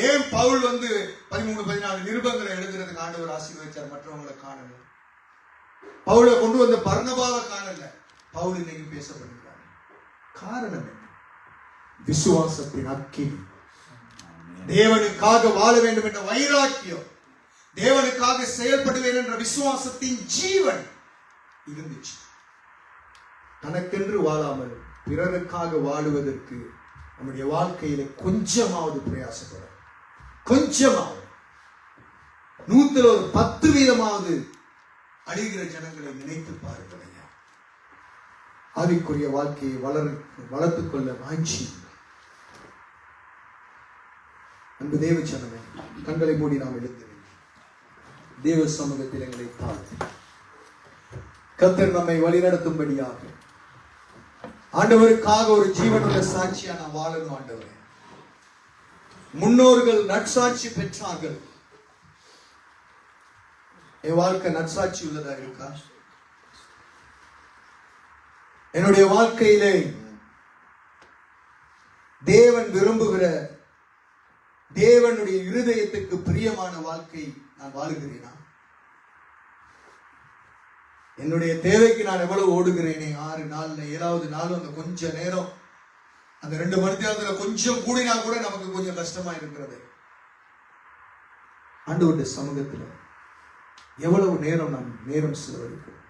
ஏன் பவுல் 13-14 நிருபங்களை எழுதுறதுக்கு ஆண்டவர் ஆசீர்வதிச்சார்? மற்றவங்களை காணல. பவுலை கொண்டு வந்த பர்னபாவை காணல. பவுல் இன்னைக்கு பேசப்படுகிறார். காரணம் என்ன? விசுவாசத்தின் அக்கினி. தேவனுக்காக வாழ வேண்டும் என்ற வைராக்கியம், தேவனுக்காக செயல்படுவேன் என்ற விசுவாசத்தின் ஜீவன் இருந்துச்சு. தனக்கென்று வாழாமல் பிறருக்காக வாழுவதற்கு நம்முடைய வாழ்க்கையில கொஞ்சமாவது பிரயாசப்படும். கொஞ்சமாவது 100% அழிகிற ஜனங்களை நினைத்து பாருங்கள். ஆவிக்குரிய வாழ்க்கையை வளர்த்துக் கொள்ள வாஞ்சி. அன்பு தேவ ஜனமே, கண்களை மூடி நாம் எழுந்து தேவ சமூகத்தில் எங்களை தாழ்த்தி கர்த்தர் நம்மை வழிநடத்தும்படியாக ஆண்டவருக்காக ஒரு ஜீவனுள்ள சாட்சியா நான் வாழணும். ஆண்டவரே, முன்னோர்கள் நற்சாட்சி பெற்றார்கள். என் வாழ்க்கை நற்சாட்சி உள்ளதா இருக்கா? என்னுடைய வாழ்க்கையிலே தேவன் விரும்புகிற, தேவனுடைய இருதயத்துக்கு பிரியமான வாழ்க்கை நான் வாழுகிறேனா? என்னுடைய தேவைக்கு நான் எவ்வளவு ஓடுகிறேனே? 6 நாள்ல 7வது நாள் அந்த கொஞ்ச நேரம், அந்த 2 மணி நேரத்துல கொஞ்சம் கூடினா கூட நமக்கு கொஞ்சம் கஷ்டமா இருக்கிறது. ஆண்டவருடைய சமூகத்துல எவ்வளவு நேரம் நாம் நேரம் செலவழிக்கிறோம்?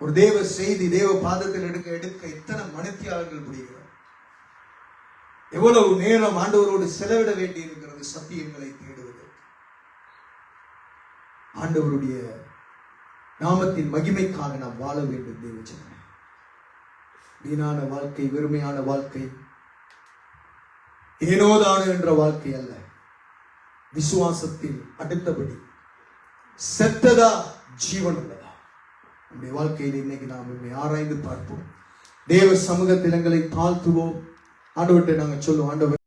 ஒரு தேவ செய்தி தேவ பாதத்தில் எடுக்க எத்தனை மணித்தியாளர்கள் முடிகிறோம்? எவ்வளவு நேரம் ஆண்டவரோடு செலவிட வேண்டி இருக்கிறது சத்தியங்களை தேடுவது. ஆண்டவருடைய நாமத்தின் மகிமைக்காக நாம் வாழ வேண்டும். தேவஜனமே, வீணான வாழ்க்கை, வெறுமையான வாழ்க்கை, ஏனோதானோ என்ற வாழ்க்கை அல்ல. விசுவாசத்தில் அடுத்தபடி செத்ததா ஜீவன் உள்ளதா? நம்முடைய வாழ்க்கையில் இன்னைக்கு நாம் உண்மை ஆராய்ந்து பார்ப்போம். தேவ சமூகத்தில் எங்களை தாழ்த்துவோம். ஆண்டவர்கிட்ட நாங்கள் சொல்லுவோம், ஆண்டவர்